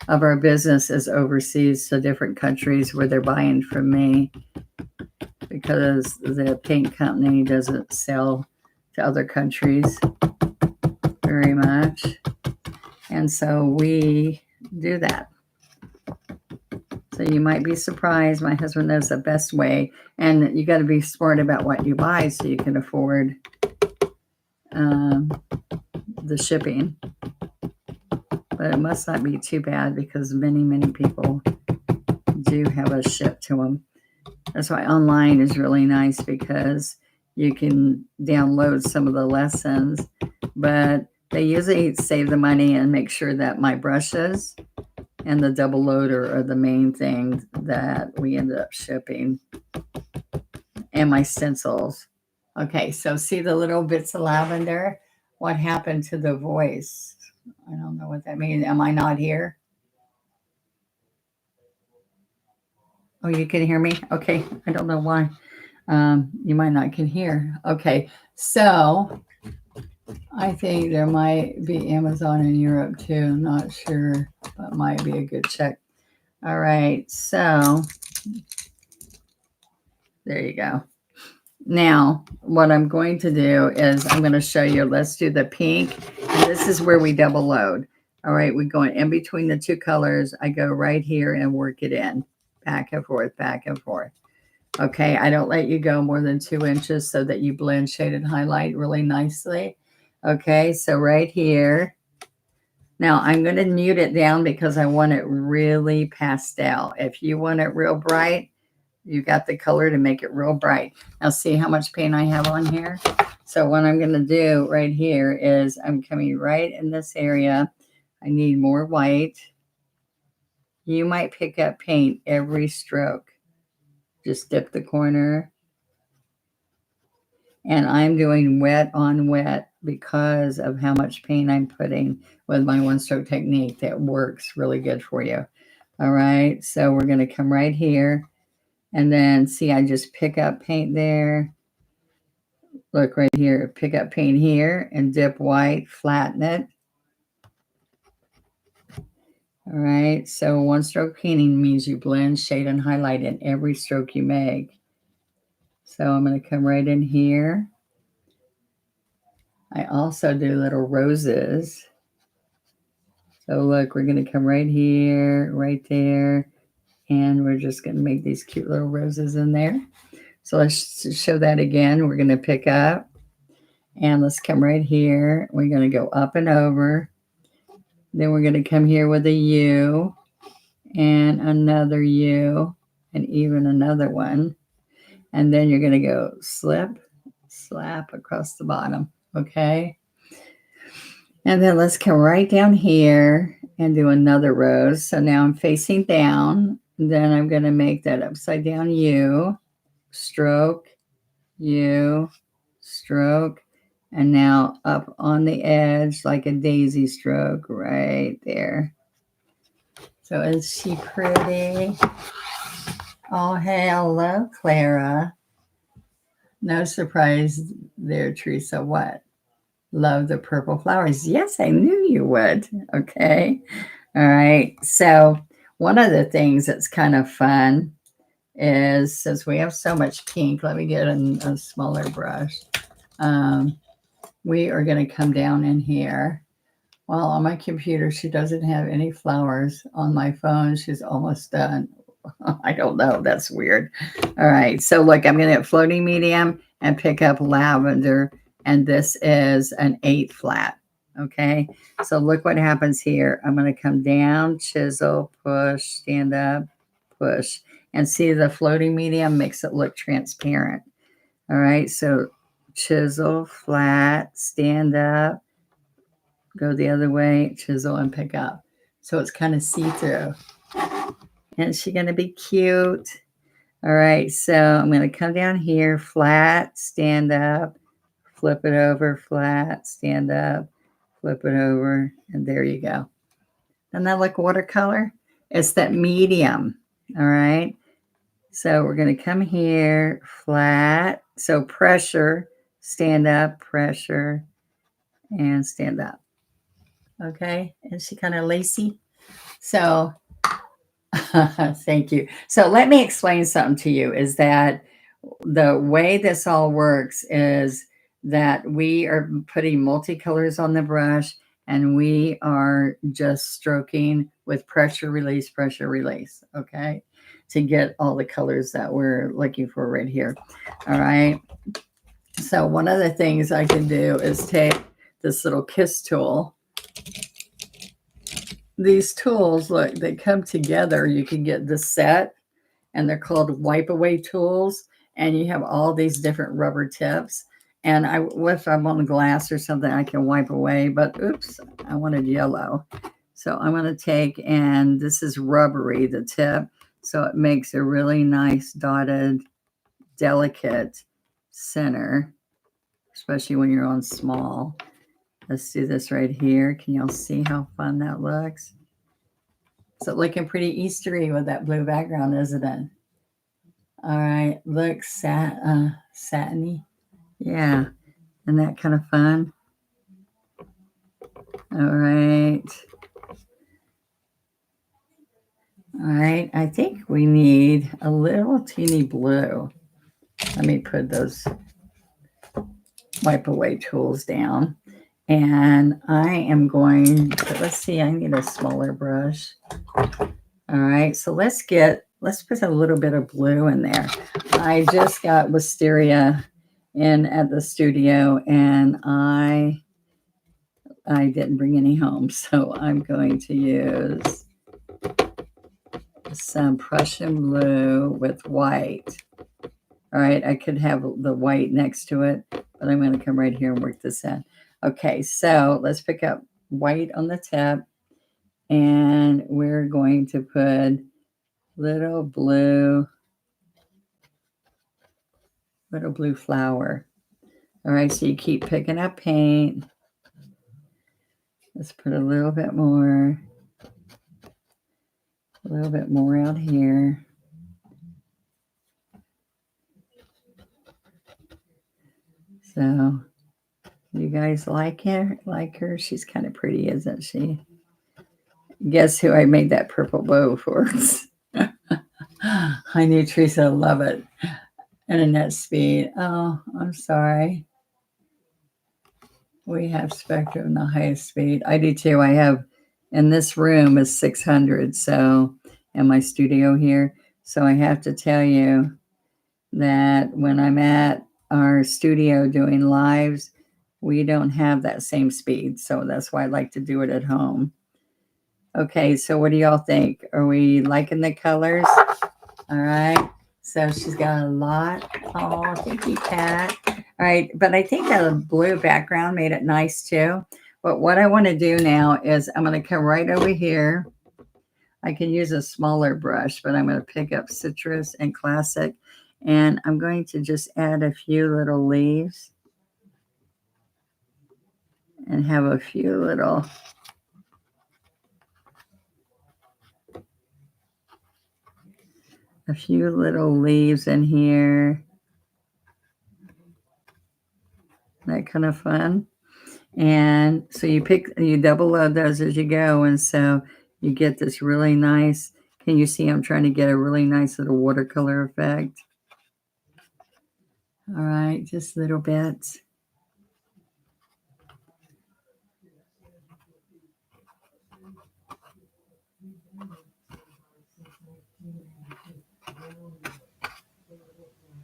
S1: of our business is overseas to different countries where they're buying from me because the paint company doesn't sell to other countries very much. And so we do that. So you might be surprised. My husband knows the best way. And you got to be smart about what you buy so you can afford the shipping. But it must not be too bad because many, many people do have us shipped to them. That's why online is really nice because you can download some of the lessons, but they usually save the money and make sure that my brushes and the double loader are the main thing that we end up shipping, and my stencils. Okay, so see the little bits of lavender? What happened to the voice? I don't know what that means. Am I not here? Oh, you can hear me? Okay, I don't know why. You might not can hear. Okay, so I think there might be Amazon in Europe too. Not sure, but might be a good check. All right, so there you go. Now, what I'm going to do is I'm going to show you. Let's do the pink. And this is where we double load. All right, we go in between the 2 colors. I go right here and work it in. Back and forth, back and forth. Okay, I don't let you go more than 2 inches so that you blend shade and highlight really nicely. Okay, so right here. Now, I'm going to mute it down because I want it really pastel. If you want it real bright, you got the color to make it real bright. Now, see how much paint I have on here? So what I'm going to do right here is I'm coming right in this area. I need more white. You might pick up paint every stroke. Just dip the corner. And I'm doing wet on wet because of how much paint I'm putting with my 1-stroke technique that works really good for you. All right, so we're going to come right here. And then see, I just pick up paint there. Look right here, pick up paint here and dip white, flatten it. All right, so 1-stroke painting means you blend, shade, and highlight in every stroke you make. So I'm going to come right in here. I also do little roses. So look, we're going to come right here, right there, and we're just going to make these cute little roses in there. So let's show that again. We're going to pick up, and let's come right here. We're going to go up and over. Then we're going to come here with a U and another U and even another one. And then you're going to go slip, slap across the bottom. Okay. And then let's come right down here and do another rose. So now I'm facing down. Then I'm going to make that upside down U, stroke, U, stroke, and now up on the edge like a daisy stroke right there. So is she pretty? Oh, hello, Clara. No surprise there, Teresa. What? Love the purple flowers. Yes, I knew you would. Okay. All right. So one of the things that's kind of fun is, since we have so much pink, let me get a smaller brush. We are going to come down in here. Well, on my computer, she doesn't have any flowers. On my phone, she's almost done. I don't know. That's weird. All right. So look, I'm going to hit floating medium and pick up lavender. And this is an 8 flat. Okay. So look what happens here. I'm going to come down, chisel, push, stand up, push. And see, the floating medium makes it look transparent. All right. So chisel, flat, stand up, go the other way, chisel, and pick up. So it's kind of see-through. And she's going to be cute. All right, so I'm going to come down here, flat, stand up, flip it over, flat, stand up, flip it over, and there you go. Doesn't that look watercolor? It's that medium, all right? So we're going to come here, flat, so pressure, stand up, pressure, and stand up. Okay, is she kind of lacy? So thank you. So let me explain something to you, is that the way this all works is that we are putting multicolors on the brush and we are just stroking with pressure release, okay, to get all the colors that we're looking for right here. All right. So one of the things I can do is take this little kiss tool. These tools, look, they come together. You can get the set, and they're called wipe away tools. And you have all these different rubber tips. And if I'm on glass or something, I can wipe away. But oops, I wanted yellow. So I'm going to take, and this is rubbery, the tip. So it makes a really nice dotted, delicate center, especially when you're on small. Let's do this right here. Can y'all see how fun that looks? So looking pretty Eastery with that blue background, isn't it? All right, looks satiny. Yeah, isn't that kind of fun? All right. All right, I think we need a little teeny blue. Let me put those wipe away tools down. And I am going to, let's see, I need a smaller brush. All right, so let's put a little bit of blue in there. I just got wisteria in at the studio and I didn't bring any home. So I'm going to use some Prussian blue with white. All right, I could have the white next to it, but I'm going to come right here and work this in. Okay, so let's pick up white on the tip, and we're going to put little blue flower. All right, so you keep picking up paint. Let's put a little bit more out here. So you guys like her? She's kind of pretty, isn't she? Guess who I made that purple bow for? I knew Teresa would love it. Internet speed. Oh, I'm sorry. We have Spectrum, the highest speed. I do too. I have, in this room is 600. So, in my studio here. So I have to tell you that when I'm at our studio doing lives, we don't have that same speed. So that's why I like to do it at home. Okay, so what do y'all think? Are we liking the colors? All right. So she's got a lot. Oh, thank you, Kat. All right, but I think that blue background made it nice too. But what I want to do now is I'm going to come right over here. I can use a smaller brush, but I'm going to pick up Citrus and Classic, and I'm going to just add a few little leaves and have a few little leaves in here. That kind of fun. And so you double load those as you go, and so you get this really nice. Can you see I'm trying to get a really nice little watercolor effect? All right, just little bits.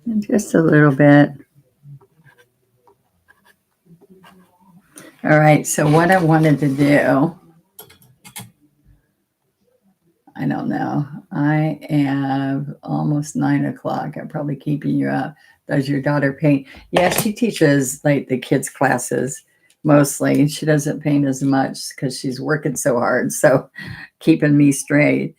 S1: And just a little bit. All right, so what I wanted to do, I don't know. I have almost 9 o'clock. I'm probably keeping you up. Does your daughter paint? Yeah, she teaches like the kids' classes mostly. She doesn't paint as much because she's working so hard. So keeping me straight.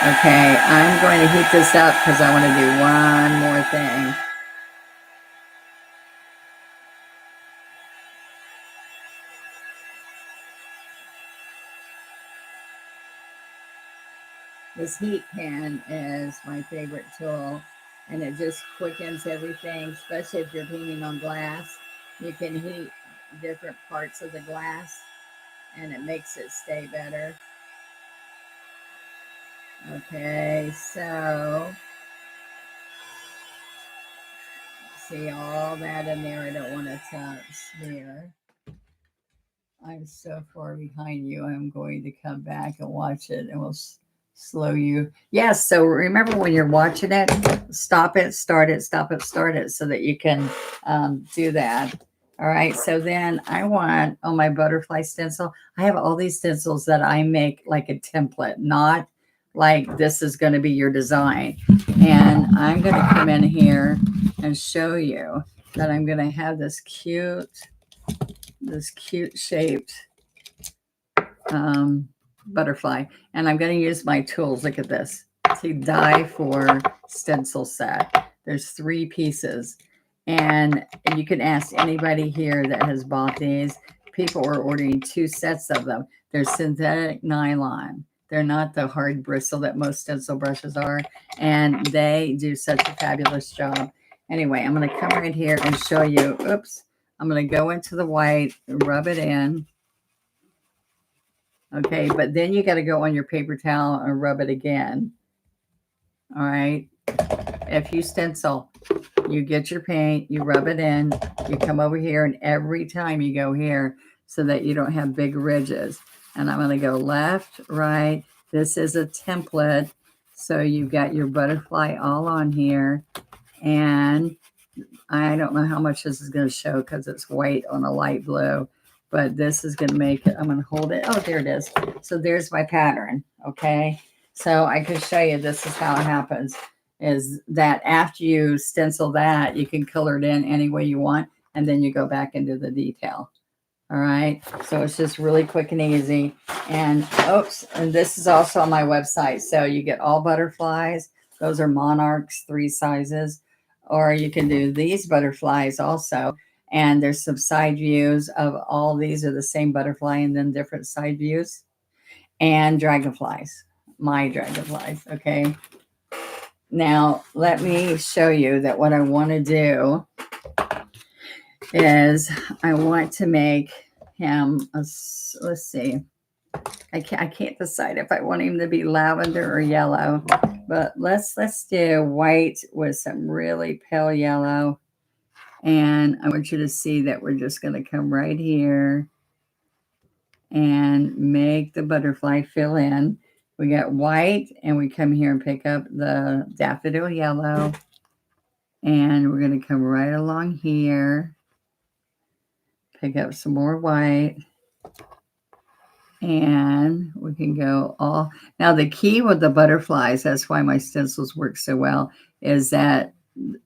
S1: Okay, I'm going to heat this up because I want to do one more thing. This heat pan is my favorite tool, and it just quickens everything, especially if you're painting on glass. You can heat different parts of the glass, and it makes it stay better. Okay, so see all that in there. I don't want to smear. I'm so far behind you. I'm going to come back and watch it, and we'll slow you. Yes. So remember when you're watching it, stop it, start it, stop it, start it, so that you can do that. All right. So then I want on my butterfly stencil, I have all these stencils that I make like a template, not like this is going to be your design. And I'm going to come in here and show you that I'm going to have this cute shaped butterfly, and I'm going to use my tools. Look at this. See, die for stencil set. There's 3 pieces, and you can ask anybody here that has bought these. People are ordering 2 sets of them. They're synthetic nylon. They're not the hard bristle that most stencil brushes are, and they do such a fabulous job. Anyway, I'm going to come right here and show you. Oops. I'm going to go into the white, rub it in. Okay, but then you got to go on your paper towel and rub it again. All right. If you stencil, you get your paint, you rub it in, you come over here, and every time you go here so that you don't have big ridges. And I'm going to go left, right. This is a template. So you've got your butterfly all on here. And I don't know how much this is going to show because it's white on a light blue, but this is going to make it. I'm going to hold it. Oh, there it is. So there's my pattern. Okay. So I can show you this is how it happens, is that after you stencil that, you can color it in any way you want, and then you go back into the detail. All right. So it's just really quick and easy. And oops, and this is also on my website. So you get all butterflies. Those are monarchs, 3 sizes. Or you can do these butterflies also. And there's some side views of all these are the same butterfly and then different side views. And dragonflies, my dragonflies. Okay. Now, let me show you that what I want to do is I want to make him let's see. I can't decide if I want him to be lavender or yellow, but let's do white with some really pale yellow. And I want you to see that we're just going to come right here and make the butterfly fill in. We got white, and we come here and pick up the daffodil yellow, and we're going to come right along here, pick up some more white. And we can go all. Now, the key with the butterflies, that's why my stencils work so well, is that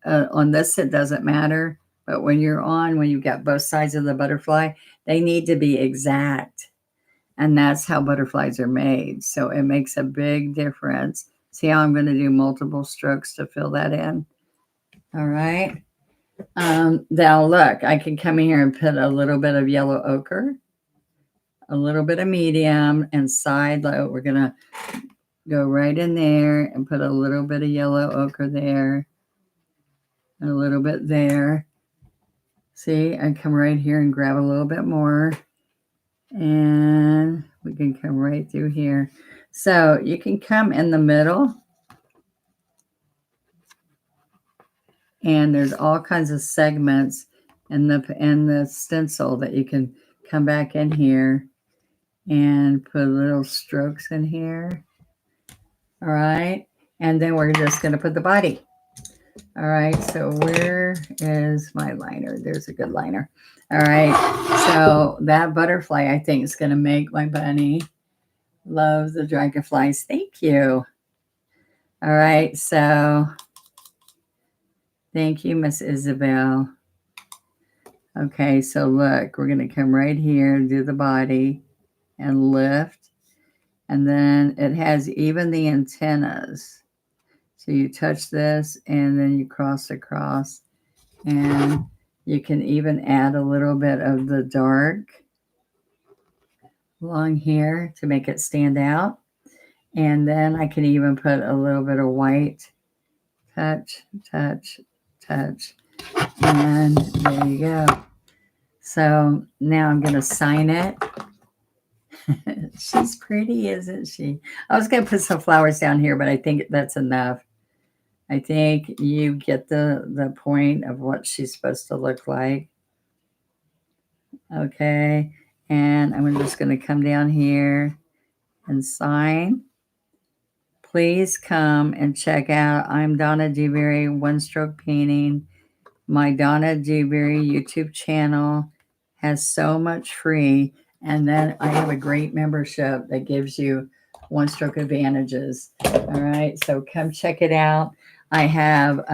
S1: on this, it doesn't matter But when you've got both sides of the butterfly, they need to be exact. And that's how butterflies are made. So it makes a big difference. See how I'm going to do multiple strokes to fill that in? All right. Now look, I can come in here and put a little bit of yellow ochre, a little bit of medium, and side low. We're going to go right in there and put a little bit of yellow ochre there, and a little bit there. See, I come right here and grab a little bit more, and we can come right through here. So you can come in the middle, and there's all kinds of segments in the stencil that you can come back in here and put little strokes in here. All right, and then we're just going to put the body. All right, so where is my liner? There's a good liner. All right, so that butterfly, I think, is going to make my bunny love the dragonflies. Thank you. All right, so thank you, Miss Isabel. Okay, so look, we're going to come right here, do the body, and lift. And then it has even the antennas. So you touch this, and then you cross across. And you can even add a little bit of the dark along here to make it stand out. And then I can even put a little bit of white. Touch, touch, touch. And there you go. So now I'm going to sign it. She's pretty, isn't she? I was going to put some flowers down here, but I think that's enough. I think you get the point of what she's supposed to look like. Okay, and I'm just going to come down here and sign. Please come and check out I'm Donna Dewberry, One Stroke Painting. My Donna Dewberry YouTube channel has so much free, and then I have a great membership that gives you one stroke advantages. All right, so come check it out. I have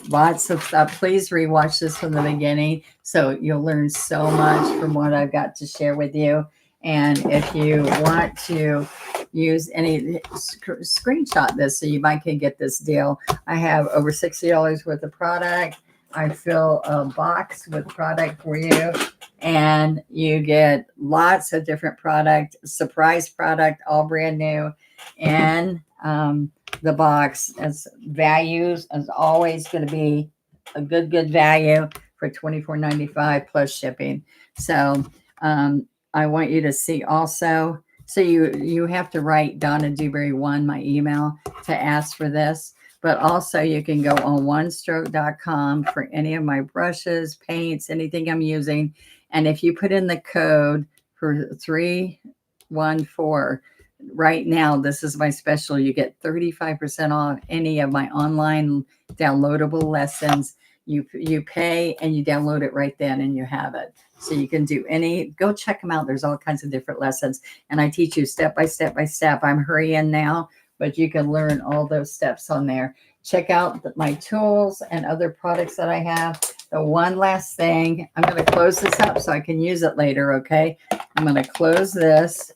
S1: lots of stuff. Please rewatch this from the beginning so you'll learn so much from what I've got to share with you. And if you want to use any, screenshot this so you might can get this deal. I have over $60 worth of product. I fill a box with product for you, and you get lots of different product, surprise product, all brand new. And the box as values is always going to be a good value for $24.95 plus shipping. So I want you to see also. So you have to write Donna Dewberry 1, my email, to ask for this. But also you can go on onestroke.com for any of my brushes, paints, anything I'm using. And if you put in the code for 314, right now, this is my special. You get 35% off any of my online downloadable lessons. You pay and you download it right then and you have it. So you can do any, go check them out. There's all kinds of different lessons. And I teach you step by step by step. I'm hurrying now, but you can learn all those steps on there. Check out my tools and other products that I have. The one last thing, I'm going to close this up so I can use it later, okay? I'm going to close this,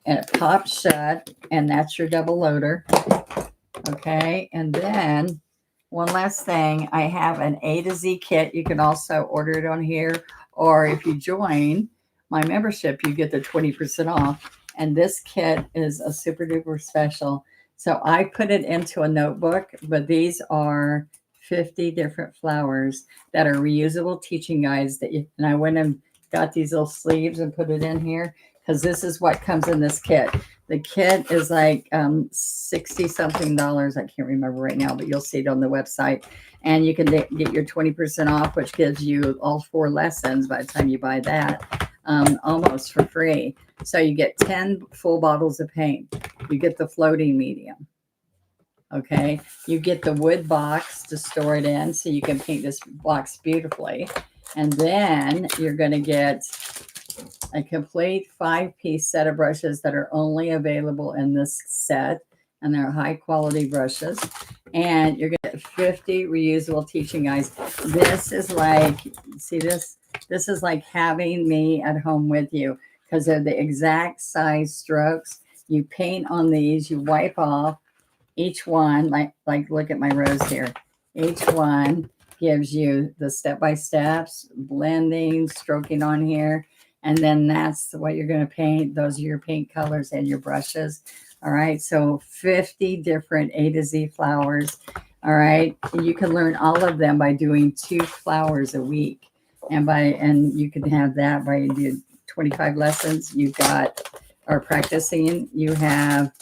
S1: and it pops shut, and that's your double loader, okay? And then one last thing, I have an A to Z kit. You can also order it on here, or if you join my membership, you get the 20% off. And this kit is a super duper special. So I put it into a notebook, but these are 50 different flowers that are reusable teaching guides that and I went and got these little sleeves and put it in here because this is what comes in this kit. The kit is like 60 something dollars. I can't remember right now, but you'll see it on the website. And you can get your 20% off, which gives you all 4 lessons by the time you buy that, almost for free. So you get 10 full bottles of paint. You get the floating medium. Okay. You get the wood box to store it in so you can paint this box beautifully. And then you're going to get a complete 5-piece set of brushes that are only available in this set. and they're high quality brushes. And you're going to get 50 reusable teaching guides. This is like, see this? This is like having me at home with you because they're the exact size strokes. You paint on these, you wipe off each one, like look at my rose here. Each one gives you the step-by-steps, blending, stroking on here. And then that's what you're going to paint. Those are your paint colors and your brushes. All right. So 50 different A to Z flowers. All right. You can learn all of them by doing 2 flowers a week. And you can have that by doing 25 lessons. You've got, or practicing, you have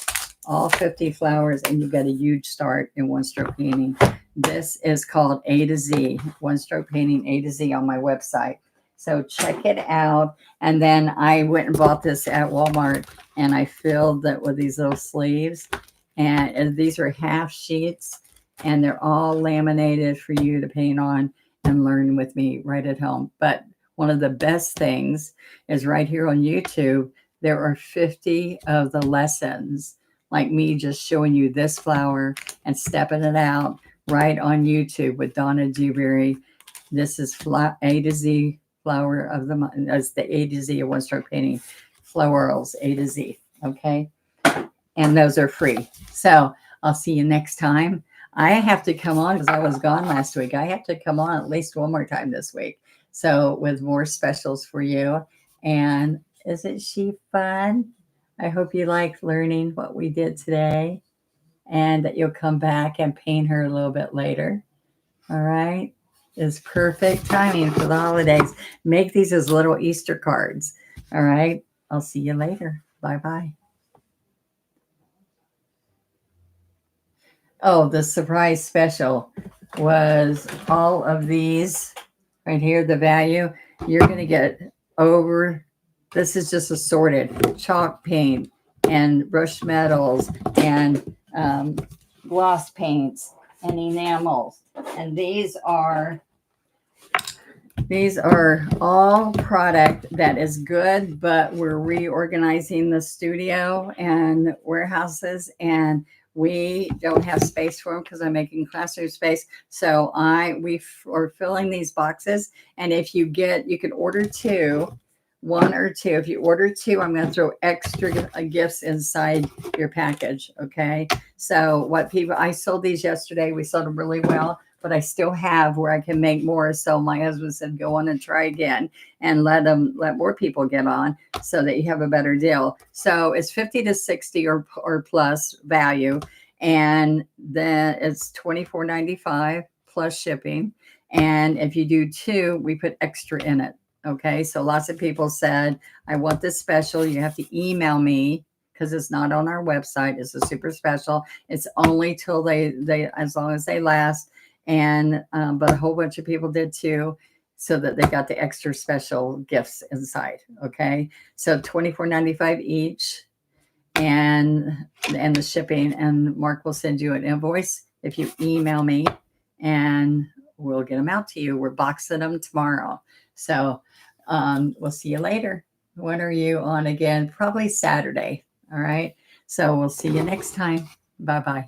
S1: all 50 flowers, and you get a huge start in one stroke painting. This is called A to Z, one stroke painting A to Z on my website. So check it out. And then I went and bought this at Walmart, and I filled it with these little sleeves. And these are half sheets, and they're all laminated for you to paint on and learn with me right at home. But one of the best things is right here on YouTube, there are 50 of the lessons, like me just showing you this flower and stepping it out right on YouTube with Donna Dewberry. This is A to Z flower of the month. That's the A to Z of one stroke painting. Florals A to Z. Okay. And those are free. So I'll see you next time. I have to come on because I was gone last week. I have to come on at least one more time this week. So with more specials for you. And isn't she fun? I hope you liked learning what we did today and that you'll come back and paint her a little bit later. All right. It's perfect timing for the holidays. Make these as little Easter cards. All right. I'll see you later. Bye-bye. Oh, the surprise special was all of these right here, the value. You're going to get over, this is just assorted chalk paint and brushed metals and gloss paints and enamels. And these are all product that is good, but we're reorganizing the studio and warehouses, and we don't have space for them because I'm making classroom space. So we are filling these boxes. And if you can order 2, 1 or 2. If you order 2, I'm going to throw extra gifts inside your package. Okay. So I sold these yesterday. We sold them really well, but I still have where I can make more. So my husband said, go on and try again and let more people get on so that you have a better deal. So it's 50 to 60 or plus value. And then it's $24.95 plus shipping. And if you do 2, we put extra in it. Okay. So lots of people said, I want this special. You have to email me because it's not on our website. It's a super special. It's only till they as long as they last. And but a whole bunch of people did too, so that they got the extra special gifts inside. Okay, so $24.95 each, and the shipping. And Mark will send you an invoice if you email me, and we'll get them out to you. We're boxing them tomorrow, so we'll see you later. When are you on again? Probably Saturday. All right. So we'll see you next time. Bye bye.